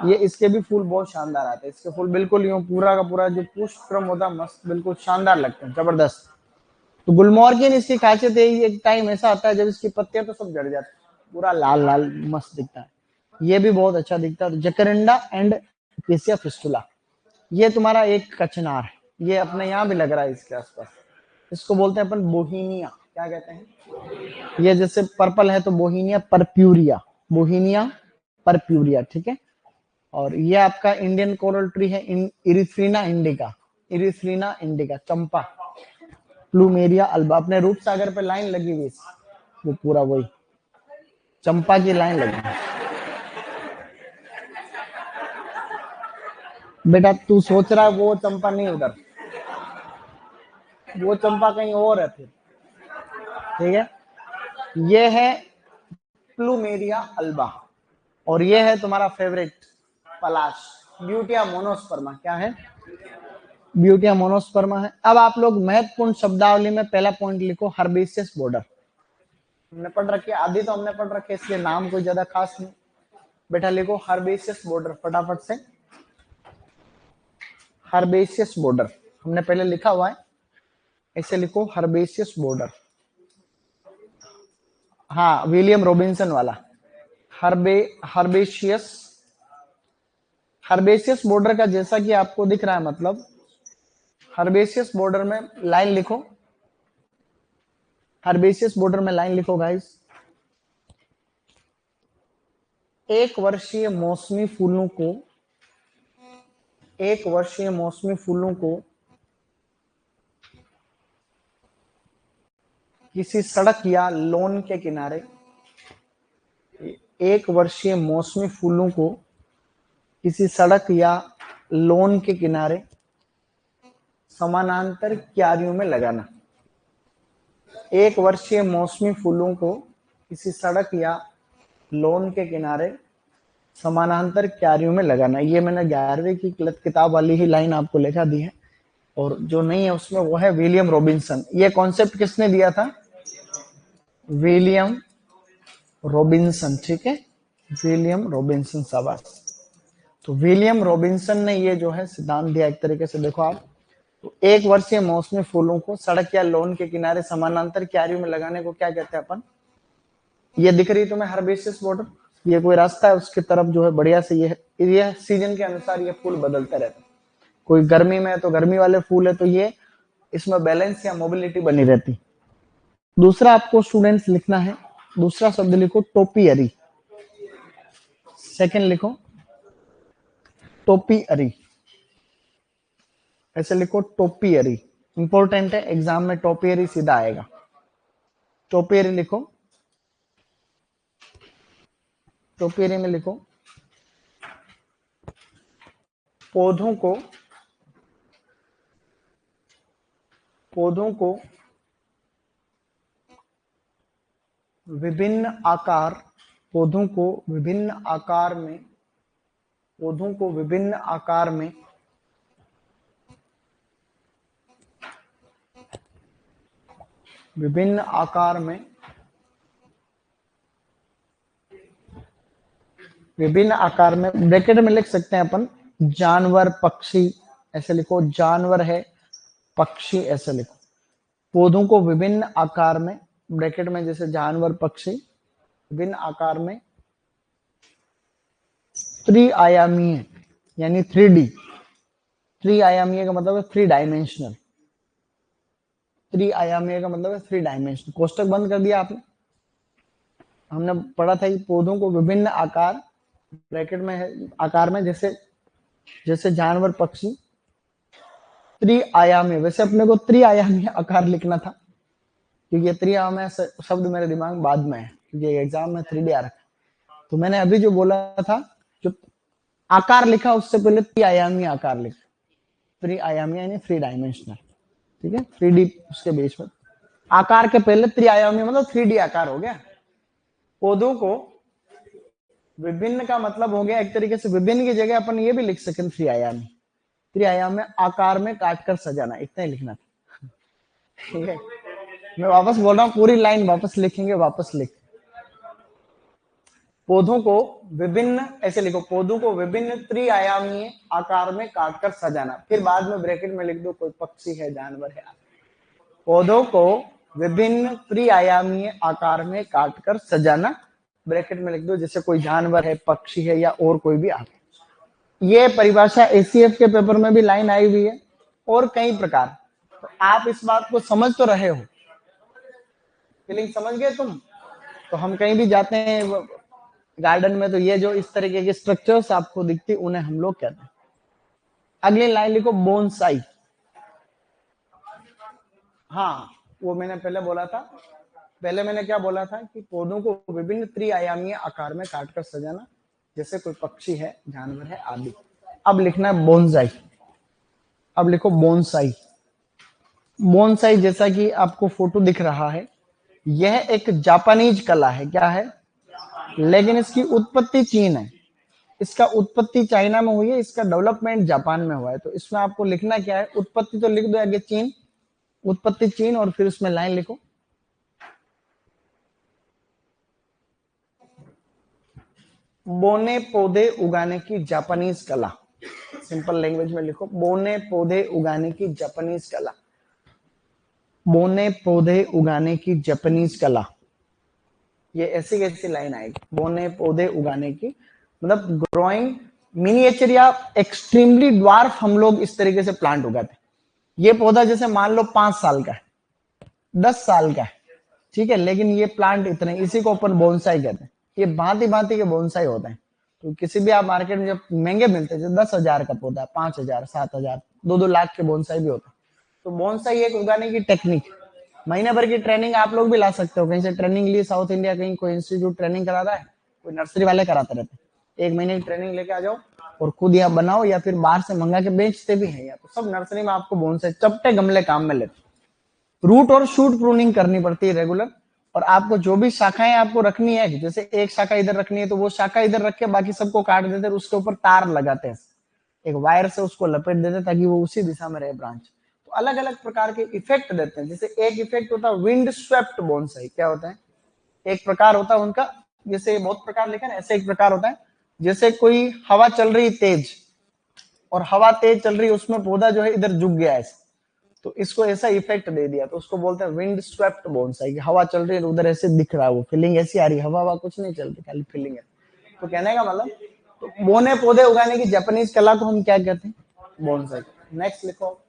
Speaker 1: ये इसके भी फूल बहुत शानदार आते हैं, इसके फूल बिल्कुल यूं पूरा का पूरा जो पुष्पक्रम होता है मस्त, बिल्कुल शानदार लगते हैं, जबरदस्त। तो गुलमोहर की इसकी खासियत है, एक टाइम ऐसा आता है जब इसकी पत्तियां तो सब झड़ जाती है, पूरा लाल लाल मस्त दिखता है, ये भी बहुत अच्छा दिखता है। जैकरिंडा एंड केसिया फिस्टुला, ये तुम्हारा एक कचनार है, ये अपने यहाँ भी लग रहा है इसके आसपास, इसको बोलते हैं अपन बोहीनिया, क्या कहते हैं, ये जैसे पर्पल है तो बोहीनिया परप्यूरिया, बोहीनिया परप्यूरिया, ठीक है। और ये आपका इंडियन कोरल ट्री है, इरिथ्रीना इंडिका, इरिथ्रीना इंडिका, चंपा, प्लूमेरिया अल्बा, अपने रूप सागर पे लाइन लगी हुई, वो पूरा वही चंपा की लाइन लगी। बेटा तू सोच रहा है वो चंपा नहीं, उधर वो चंपा कहीं और है फिर, ठीक है। ये है प्लूमेरिया अल्बा, और ये है तुम्हारा फेवरेट पलाश, ब्यूटिया मोनोस्पर्मा, क्या है, ब्यूटिया मोनोस्पर्मा है। अब आप लोग महत्वपूर्ण शब्दावली में पहला पॉइंट लिखो, हर्बेसियस बॉर्डर, हमने पढ़ रखी है, आदि तो हमने पढ़ रखे इसलिए नाम कोई ज्यादा खास नहीं, बेटा लिखो हर्बेसियस बॉर्डर फटाफट से, हर्बेसियस बॉर्डर हमने पहले लिखा हुआ है, ऐसे लिखो हर्बेसियस बॉर्डर, हाँ विलियम रॉबिन्सन वाला, हर्बेशियस, हर्बेशियस बॉर्डर का जैसा कि आपको दिख रहा है, मतलब हर्बेशियस बॉर्डर में लाइन लिखो, हर्बेशियस बॉर्डर में लाइन लिखो गाइस, एक वर्षीय मौसमी फूलों को, एक वर्षीय मौसमी फूलों को किसी सड़क या लॉन के किनारे, एक वर्षीय मौसमी फूलों को किसी सड़क या लॉन के किनारे समानांतर क्यारियों में लगाना, एक वर्षीय मौसमी फूलों को किसी सड़क या लॉन के किनारे समानांतर क्यारियों में लगाना। ये मैंने 11वीं की किताब वाली ही लाइन आपको लिखा दी है, और जो नहीं है उसमें वो है विलियम रॉबिन्सन। ये कॉन्सेप्ट किसने दिया था, विलियम रॉबिन्सन, ठीक है, विलियम रॉबिन्सन शाबाश। तो विलियम रॉबिन्सन ने ये जो है सिद्धांत दिया एक तरीके से, देखो आप, तो एक वर्षीय मौसमी फूलों को सड़क या लॉन के किनारे समानांतर क्यारियों में लगाने को क्या कहते हैं अपन, ये दिख रही तुम्हें हर्बेशियस बॉर्डर, ये कोई रास्ता है उसकी तरफ जो है बढ़िया से, ये सीजन के अनुसार ये फूल बदलते रहते हैं, कोई गर्मी में है तो गर्मी वाले फूल है, तो ये इसमें बैलेंस या मोबिलिटी बनी रहती। दूसरा आपको स्टूडेंट्स लिखना है, दूसरा शब्द लिखो टोपियरी, सेकंड लिखो टोपियरी, ऐसे लिखो टोपियरी, इंपॉर्टेंट है, एग्जाम में टोपियरी सीधा आएगा, टोपियरी लिखो। टोपियरी में लिखो पौधों को विभिन्न आकार पौधों को विभिन्न आकार में ब्रैकेट में लिख सकते हैं अपन जानवर पक्षी, ऐसे लिखो जानवर है पक्षी, ऐसे लिखो पौधों को विभिन्न आकार में, ब्रैकेट में जैसे जानवर पक्षी विभिन्न आकार में त्रिआयामीय यानी 3D, त्रिआयामीय का मतलब है 3 डायमेंशनल, त्रिआयामीय का मतलब है 3 डायमेंशनल। कोष्टक बंद कर दिया आपने, हमने पढ़ा था कि पौधों को विभिन्न आकार, ब्रैकेट में है आकार में, जैसे जानवर पक्षी त्रिआयामी, वैसे अपने को त्रिआयामी आकार लिखना था क्योंकि त्रिआयामी शब्द मेरे दिमाग में बाद में है क्योंकि एग्जाम में 3D आ रखा। तो मैंने अभी जो बोला था, जो आकार लिखा उससे पहले त्रिआयामी आकार लिखा, त्रिआयामी यानी 3 डायमेंशनल, ठीक है 3D उसके बीच में, आकार के पहले त्रिआयामी मतलब 3D आकार हो गया। पौधों को विभिन्न का मतलब हो गया एक तरीके से, विभिन्न की जगह अपन ये भी लिख सकें त्रिआयाम में आकार में काट कर सजाना, इतना ही लिखना था, ठीक है। मैं वापस बोल रहा हूँ, पूरी लाइन वापस लिखेंगे, वापस लिख, पौधों को विभिन्न, ऐसे लिखो पौधों को विभिन्न त्रिआयामी आकार में काट कर सजाना, फिर बाद में ब्रैकेट में लिख दो कोई पक्षी है जानवर है। पौधों को विभिन्न त्रिआयामी आकार में काट कर सजाना, ब्रैकेट में लिख दो जैसे कोई जानवर है पक्षी है या और कोई भी आकार। ये परिभाषा एसीएफ के पेपर में भी लाइन आई हुई है और कई प्रकार। तो आप इस बात को समझ तो रहे हो, फीलिंग समझ गए तुम? तो हम कहीं भी जाते हैं गार्डन में तो ये जो इस तरीके के स्ट्रक्चर्स आपको दिखती उन्हें हम लोग कहते हैं। अगली लाइन लिखो बोनसाई। हाँ वो मैंने पहले बोला था, पहले मैंने क्या बोला था कि पौधों को विभिन्न त्रिआयामी आकार में काटकर सजाना, जैसे कोई पक्षी है जानवर है आदि। अब लिखना है बोनसाई। अब लिखो बोनसाई। बोनसाई जैसा कि आपको फोटो दिख रहा है, यह एक जापानीज कला है। क्या है? लेकिन इसकी उत्पत्ति चीन है, इसका उत्पत्ति चाइना में हुई है, इसका डेवलपमेंट जापान में हुआ है। तो इसमें आपको लिखना क्या है, उत्पत्ति तो लिख दो आगे चीन, उत्पत्ति चीन, और फिर उसमें लाइन लिखो बोने पौधे उगाने की जापानीज कला। सिंपल लैंग्वेज में लिखो बोने पौधे उगाने की जापानीज कला, बोने पौधे उगाने की जापानीज कला। ये ऐसी कैसी लाइन आएगी, बोने पौधे उगाने की मतलब ग्रोइंग मिनिएचर या एक्सट्रीमली ड्वार्फ हम लोग इस तरीके से प्लांट उगाते। ये पौधा जैसे मान लो 5 साल का है, 10 साल का है, ठीक है, लेकिन ये प्लांट इतने, इसी को अपन बोनसाई कहते हैं। ये भांति भांति के बोनसाई होते हैं। तो किसी भी आप मार्केट में जब महंगे मिलते हैं, 10,000 का पौधा, 5,000, 7,000, 2-2 लाख के बोनसाई भी होते हैं। तो बोनसाई एक उगाने की टेक्निक, महीने भर की ट्रेनिंग आप लोग भी ला सकते हो, कहीं से ट्रेनिंग ली, साउथ इंडिया कहीं कोई इंस्टीट्यूट ट्रेनिंग करा रहा है, कोई नर्सरी वाले कराते रहते हैं, 1 महीने की ट्रेनिंग लेके आ जाओ और खुद यहाँ बनाओ, या फिर बाहर से मंगा के बेचते भी हैं। या तो सब नर्सरी में आपको बोनसाई चपटे गमले काम में लेते। रूट और शूट प्रूनिंग करनी पड़ती है रेगुलर, और आपको जो भी शाखाएं आपको रखनी है, जैसे एक शाखा इधर रखनी है तो वो शाखा इधर रख के बाकी सबको काट देते हैं, उसके ऊपर तार लगाते हैं, एक वायर से उसको लपेट देते हैं ताकि वो उसी दिशा में रहे ब्रांच। तो अलग अलग प्रकार के इफेक्ट देते हैं। जैसे एक इफेक्ट होता है विंड स्वेप्ट बोनसाई। क्या होता है? एक प्रकार होता है उनका, जैसे बहुत प्रकार लिखा है, ऐसे एक प्रकार होता है जैसे कोई हवा चल रही तेज, और हवा तेज चल रही, उसमें पौधा जो है इधर झुक गया है, तो इसको ऐसा इफेक्ट दे दिया, तो उसको बोलते हैं विंड स्वेप्ट बोनसाई। कि हवा चल रही है उधर ऐसे दिख रहा है, वो फीलिंग ऐसी आ रही है, हवा कुछ नहीं चल रही, खाली फीलिंग है। तो कहने का मतलब, तो बोने पौधे उगाने की जापानीज कला को हम क्या कहते हैं? बोनसाई। नेक्स्ट लिखो,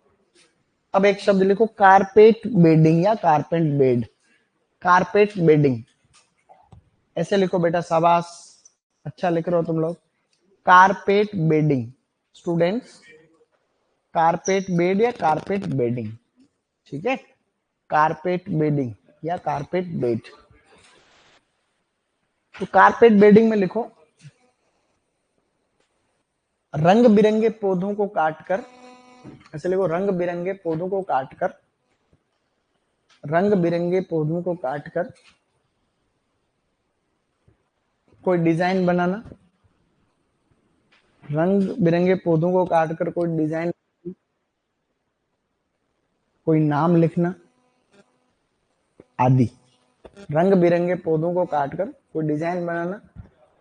Speaker 1: अब एक शब्द लिखो कारपेट बेडिंग या कारपेट बेड। कारपेट बेडिंग ऐसे लिखो बेटा, शाबाश, अच्छा लिख रहे हो तुम लोग। Carpet bedding, students, carpet bed या कारपेट बेडिंग, ठीक है, कारपेट बेडिंग या कारपेट बेड। तो कारपेट बेडिंग में लिखो रंग बिरंगे पौधों को काटकर, ऐसे लिखो, रंग बिरंगे पौधों को काटकर, रंग बिरंगे पौधों को काटकर कोई डिजाइन बनाना, रंग बिरंगे पौधों को काटकर कोई डिजाइन, कोई नाम लिखना आदि। रंग बिरंगे पौधों को काटकर कोई डिजाइन बनाना,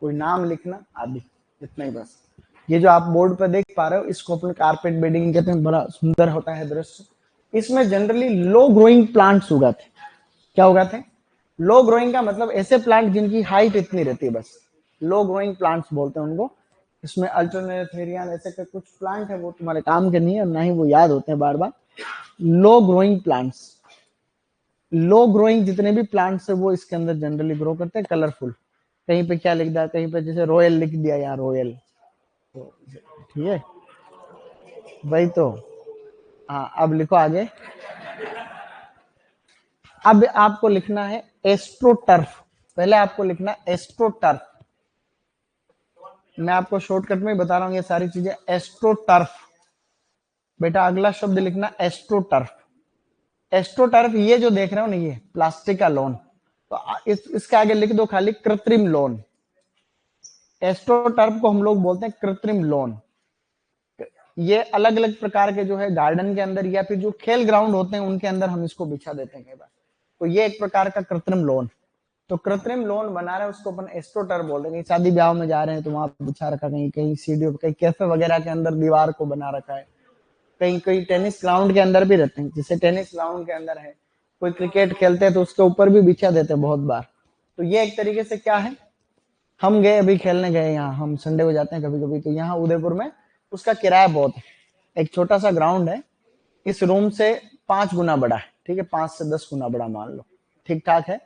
Speaker 1: कोई नाम लिखना आदि, इतना ही बस। ये जो आप बोर्ड पर देख पा रहे हो इसको अपने कारपेट बेडिंग कहते हैं, बड़ा सुंदर होता है दृश्य। इसमें जनरली लो ग्रोइंग प्लांट्स उगाते हैं। क्या उगाते हैं? लो ग्रोइंग का मतलब ऐसे प्लांट जिनकी हाइट इतनी रहती है, बस लो ग्रोइंग प्लांट्स बोलते हैं उनको। इसमें अल्टरनेरियन ऐसे कुछ प्लांट है, वो तुम्हारे काम के नहीं है, ना ही वो याद होते हैं बार बार। लो ग्रोइंग प्लांट्स, लो ग्रोइंग जितने भी प्लांट्स है वो इसके अंदर जनरली ग्रो करते हैं। कलरफुल, कहीं पे क्या लिख दिया, कहीं पे जैसे रॉयल लिख दिया, यहाँ रॉयल, तो ठीक है भाई। तो हाँ, अब लिखो आगे। अब आपको लिखना है एस्ट्रोटर्फ। पहले आपको लिखना एस्ट्रोटर्फ। मैं आपको शॉर्टकट में बता रहा हूं ये सारी चीजें। एस्ट्रोटर्फ, बेटा अगला शब्द लिखना एस्ट्रोटर्फ। एस्ट्रोटर्फ ये जो देख रहे हो ना, ये प्लास्टिक का लॉन, तो इसके आगे लिख दो खाली कृत्रिम लॉन। एस्ट्रोटर्फ को हम लोग बोलते हैं कृत्रिम लॉन। ये अलग अलग प्रकार के जो है गार्डन के अंदर या फिर जो खेल ग्राउंड होते हैं उनके अंदर हम इसको बिछा देते हैं कई बार। तो ये एक प्रकार का कृत्रिम लॉन। तो कृत्रिम लॉन बना रहे हैं उसको अपन एस्ट्रोटर्फ बोल रहे हैं। शादी ब्याह में जा रहे हैं तो वहां बिछा रखा, कहीं कहीं सीढ़ियों, कहीं कैफे वगैरह के अंदर दीवार को बना रखा है, कहीं कहीं टेनिस ग्राउंड के अंदर भी रहते हैं। जैसे टेनिस ग्राउंड के अंदर है, कोई क्रिकेट खेलते हैं तो उसके ऊपर भी बिछा देते हैं बहुत बार। तो ये एक तरीके से क्या है, हम गए अभी खेलने गए यहाँ, हम संडे को जाते हैं कभी कभी, तो यहाँ उदयपुर में उसका किराया बहुत है। एक छोटा सा ग्राउंड है, इस रूम से 5 गुना बड़ा है, ठीक है, 5 से 10 गुना बड़ा मान लो, ठीक ठाक है।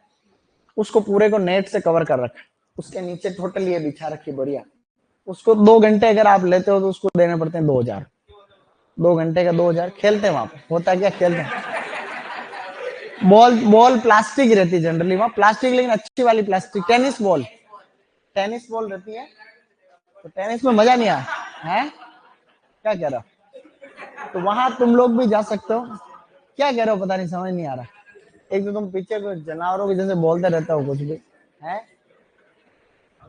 Speaker 1: उसको पूरे को नेट से कवर कर रखा है, उसके नीचे टोटल ये बिछा रखी बढ़िया। उसको 2 घंटे अगर आप लेते हो तो उसको देने पड़ते हैं 2000। 2 घंटे का 2000। खेलते हैं वहां पर, होता क्या, खेलते हैं। बॉल बॉल प्लास्टिक रहती है जनरली वहां, प्लास्टिक लेकिन अच्छी वाली plastic, tennis ball, tennis ball रहती है। तो टेनिस में मजा नहीं आया है, क्या कह रहा हो? तो वहां तुम लोग भी जा सकते हो। क्या कह रहे हो, पता नहीं, समझ नहीं आ रहा। एक तो तुम पीछे को जानवरों के जैसे बोलते रहते हो कुछ भी है।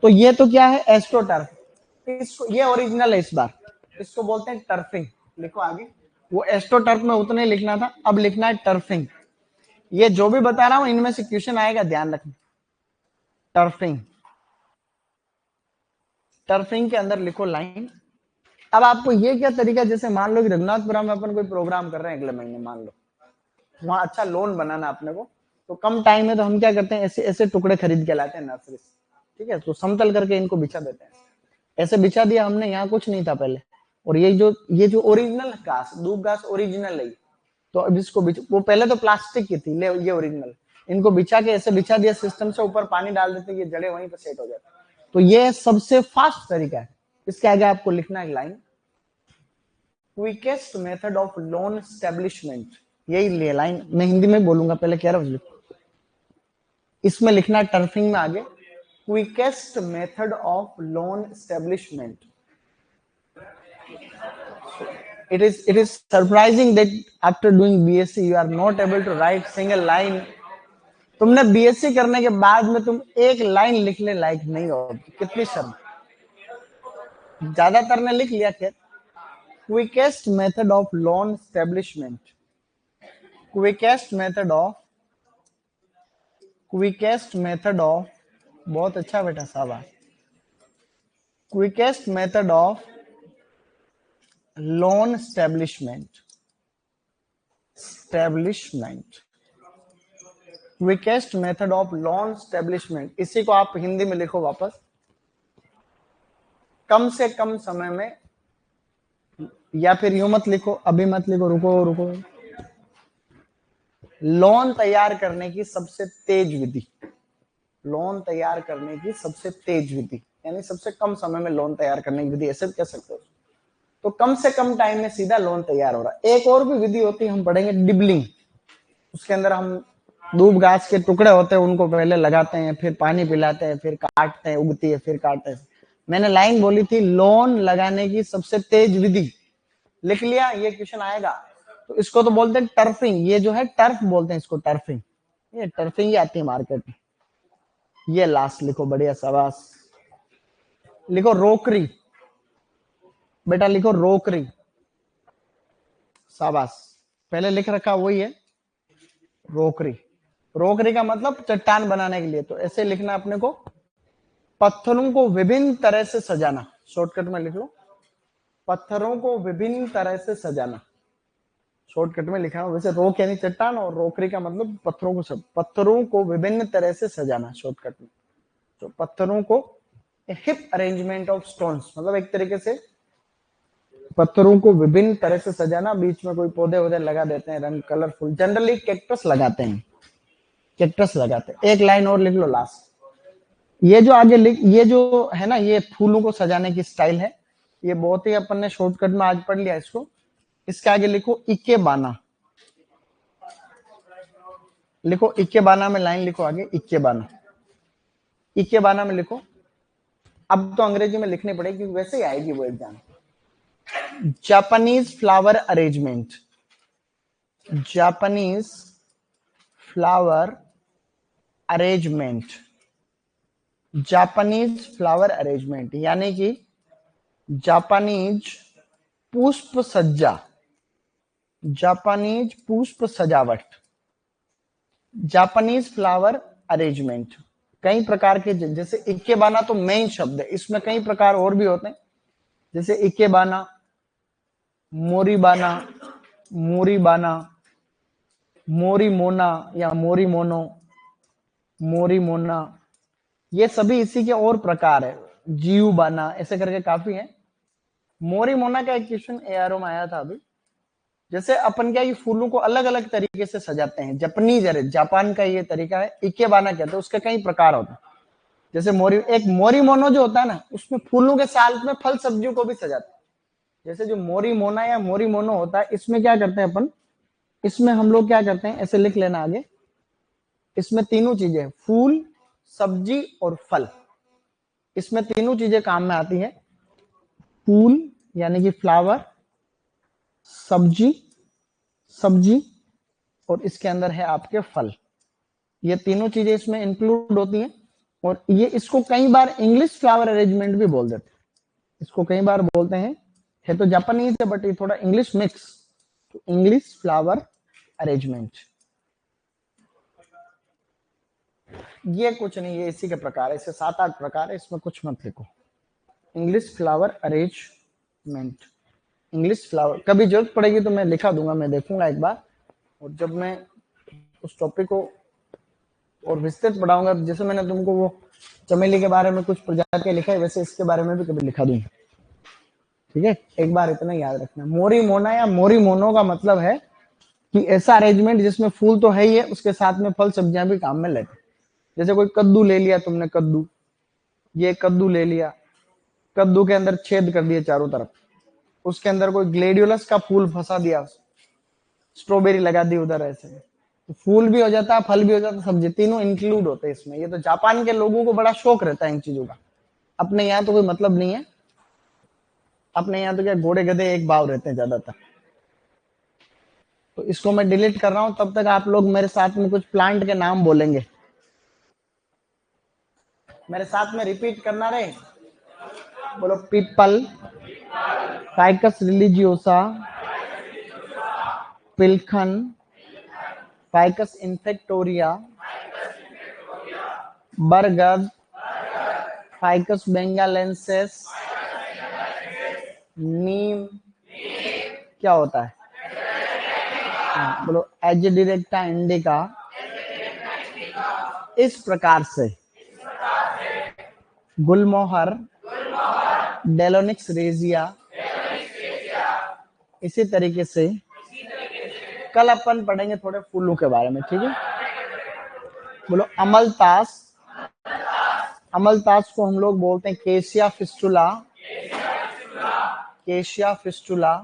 Speaker 1: तो ये तो क्या है, एस्ट्रोटर्फ। इसको, ये ओरिजिनल है इस बार, इसको बोलते हैं टर्फिंग। लिखो आगे। वो एस्ट्रोटर्फ में उतने लिखना था, अब लिखना है टर्फिंग। ये जो भी बता रहा हूं इनमें से क्वेश्चन आएगा, ध्यान रखना। टर्फिंग, टर्फिंग के अंदर लिखो लाइन। अब आपको ये क्या तरीका, जैसे मान लो कि रघुनाथपुरा में अपन कोई प्रोग्राम कर रहे हैं अगले महीने, मान लो वहां अच्छा लोन बनाना अपने को, तो कम टाइम में तो हम क्या करते हैं, ऐसे ऐसे टुकड़े खरीद के लाते हैं नर्सरी से, ठीक है, तो समतल करके इनको बिछा देते हैं। ऐसे बिछा दिया हमने, यहाँ कुछ नहीं था पहले। और ये जो ओरिजिनल घास, दूब घास ओरिजिनल है। तो अब इसको वो पहले तो प्लास्टिक की थी, ले ये ओरिजिनल। इनको बिछा के ऐसे बिछा दिया सिस्टम से, ऊपर पानी डाल देते, ये जड़े वहीं पर सेट हो जाते। तो ये सबसे फास्ट तरीका है। इसके आगे आपको लिखना है line, quickest method of loan establishment. यही लाइन मैं हिंदी में बोलूंगा, पहले कह रहा हूं। इसमें लिखना है टर्फिंग में आगे, quickest method of loan establishment. It is surprising that after doing BSc you are not able to write single line. तुमने बीएससी करने के बाद में तुम एक लाइन लिखने लायक नहीं हो, कितनी शर्म। ज्यादातर ने लिख लिया। खैर, quickest method of loan establishment, quickest method of, quickest method of, बहुत अच्छा बेटा, शाबाश। Quickest method of loan establishment, establishment, quickest method of loan establishment. इसी को आप हिंदी में लिखो वापस, कम से कम समय में, या फिर यूं मत लिखो, अभी मत लिखो, रुको रुको। लोन तैयार करने की सबसे तेज विधि, लोन तैयार करने की सबसे तेज विधि, यानी सबसे कम समय में लोन तैयार करने की विधि, ऐसे कह सकते हो। तो कम से कम टाइम में सीधा लोन तैयार हो रहा है। एक और भी विधि होती है, हम पढ़ेंगे, डिबलिंग। उसके अंदर हम दूब घास के टुकड़े होते हैं, उनको पहले लगाते हैं, फिर पानी पिलाते हैं, फिर काटते हैं, उगती है, फिर काटते हैं। मैंने लाइन बोली थी लोन लगाने की सबसे तेज विधि, लिख लिया, ये क्वेश्चन आएगा। तो इसको तो बोलते हैं टर्फिंग, ये जो है टर्फ बोलते हैं इसको, टर्फिंग, ये टर्फिंग ही आती है मार्केट में। ये लास्ट लिखो, बढ़िया, शाबाश। लिखो रोकरी, बेटा लिखो रोकरी, शाबाश। पहले लिख रखा वही है, रोकरी। रोकरी का मतलब चट्टान बनाने के लिए, तो ऐसे लिखना अपने को, पत्थरों को विभिन्न तरह से सजाना, शॉर्टकट में लिख लो, पत्थरों को विभिन्न तरह से सजाना, शॉर्टकट में लिखा है। वैसे रोक यानी चट्टान और रोकरी का मतलब पत्थरों को, सब पत्थरों को विभिन्न तरह से सजाना, शॉर्टकट में। तो पत्थरों को हिप अरेंजमेंट ऑफ स्टोन्स, मतलब एक तरीके से पत्थरों को विभिन्न तरह से सजाना, बीच में कोई पौधे वौधे लगा देते हैं, रंग कलरफुल, जनरली कैक्टस लगाते हैं, कैक्टस लगाते हैं। एक लाइन और लिख लो लास्ट, ये जो आगे लिख, ये जो है ना, ये फूलों को सजाने की स्टाइल है, ये बहुत ही अपन ने शॉर्टकट में आज पढ़ लिया इसको। इसके आगे लिखो इकेबाना, लिखो इकेबाना में लाइन लिखो आगे, इकेबाना, इकेबाना में लिखो। अब तो अंग्रेजी में लिखनी पड़ेगी, वैसे ही आएगी वो exam. Japanese flower arrangement, Japanese flower arrangement, Japanese flower arrangement यानी कि जापानीज पुष्प सज्जा, जापानीज पुष्प सजावट, जापानीज फ्लावर अरेंजमेंट। कई प्रकार के, जैसे इकेबाना तो मेन शब्द है, इसमें कई प्रकार और भी होते हैं, जैसे इकेबाना, मोरीबाना, मोरीबाना, मोरीमोना या मोरीमोनो, मोरीमोना, ये सभी इसी के और प्रकार है, जीवबाना, ऐसे करके काफी है। मोरीमोना का एक क्वेश्चन एआरओ में आया था अभी। जैसे अपन क्या, ये फूलों को अलग अलग तरीके से सजाते हैं, जापानीज अरे जापान का ये तरीका है, इकेबाना कहते हैं, उसके कई प्रकार होते हैं। जैसे एक मोरीमोनो जो होता है ना, उसमें फूलों के साथ में फल सब्जियों को भी सजाते हैं। जैसे जो मोरीमोना या मोरीमोनो होता है, इसमें क्या करते हैं अपन, इसमें हम लोग क्या करते हैं, ऐसे लिख लेना आगे, इसमें तीनों चीजें, फूल, सब्जी और फल, इसमें तीनों चीजें काम में आती है। फूल यानी कि फ्लावर, सब्जी, सब्जी, और इसके अंदर है आपके फल, ये तीनों चीजें इसमें इंक्लूड होती हैं। और ये इसको कई बार इंग्लिश फ्लावर अरेंजमेंट भी बोल देते हैं, इसको कई बार बोलते हैं, है तो जापानीज है बट ये थोड़ा इंग्लिश मिक्स, तो इंग्लिश फ्लावर अरेंजमेंट। ये कुछ नहीं, ये इसी के प्रकार है, इससे 7-8 प्रकार है, इसमें कुछ मत लिखो। English flower arrangement, English flower, कभी जरूरत पड़ेगी तो मैं लिखा दूंगा, मैं देखूंगा एक बार, और जब मैं उस टॉपिक को और विस्तृत पढ़ाऊंगा, जैसे मैंने तुमको वो चमेली के बारे में कुछ प्रजातियां लिखा है, वैसे इसके बारे में भी कभी लिखा दूंगा, ठीक है। एक बार इतना याद रखना, मोरीमोना या मोरीमोनो का मतलब है कि ऐसा अरेंजमेंट जिसमें फूल तो है ही है, उसके साथ में फल सब्जियां भी काम में लेते। जैसे कोई कद्दू ले लिया तुमने, कद्दू, ये कद्दू ले लिया, कद्दू के अंदर छेद कर दिए चारों तरफ, उसके अंदर कोई ग्लेडियोलस का फूल फंसा दिया, स्ट्रॉबेरी लगा दी उधर, ऐसे तो फूल भी हो जाता है, फल भी हो जाता है, सब्जी, तीनों इंक्लूड होते हैं इसमें। ये तो जापान के लोगों को बड़ा शौक रहता है इन चीजों का, अपने यहाँ तो कोई मतलब नहीं है, अपने यहाँ तो क्या घोड़े गधे एक भाव रहते हैं ज्यादातर। तो इसको मैं डिलीट कर रहा हूं, तब तक आप लोग मेरे साथ में कुछ प्लांट के नाम बोलेंगे, मेरे साथ में रिपीट करना रहे, बोलो, पीपल, फाइकस रिलीजियोसा, पिलखन, फाइकस इन्फेक्टोरिया, बरगद, फाइकस बेंगालेंसिस, नीम, क्या होता है, बोलो, एजिडिरेक्टा इंडिका, इस प्रकार से गुलमोहर, डेलोनिक्स रेजिया, इसी तरीके से कल अपन पढ़ेंगे थोड़े फूलों के बारे में, ठीक है। बोलो, अमलतास, अमलतास को हम लोग बोलते हैं केशिया फिस्टुला, केशिया फिस्टुला,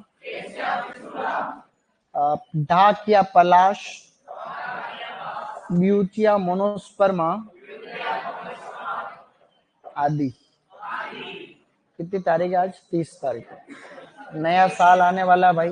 Speaker 1: ढाक या पलाश, ब्यूटिया मोनोस्पर्मा आदि। कितनी तारीख है आज? 30 तारीख है। नया साल आने वाला है भाई,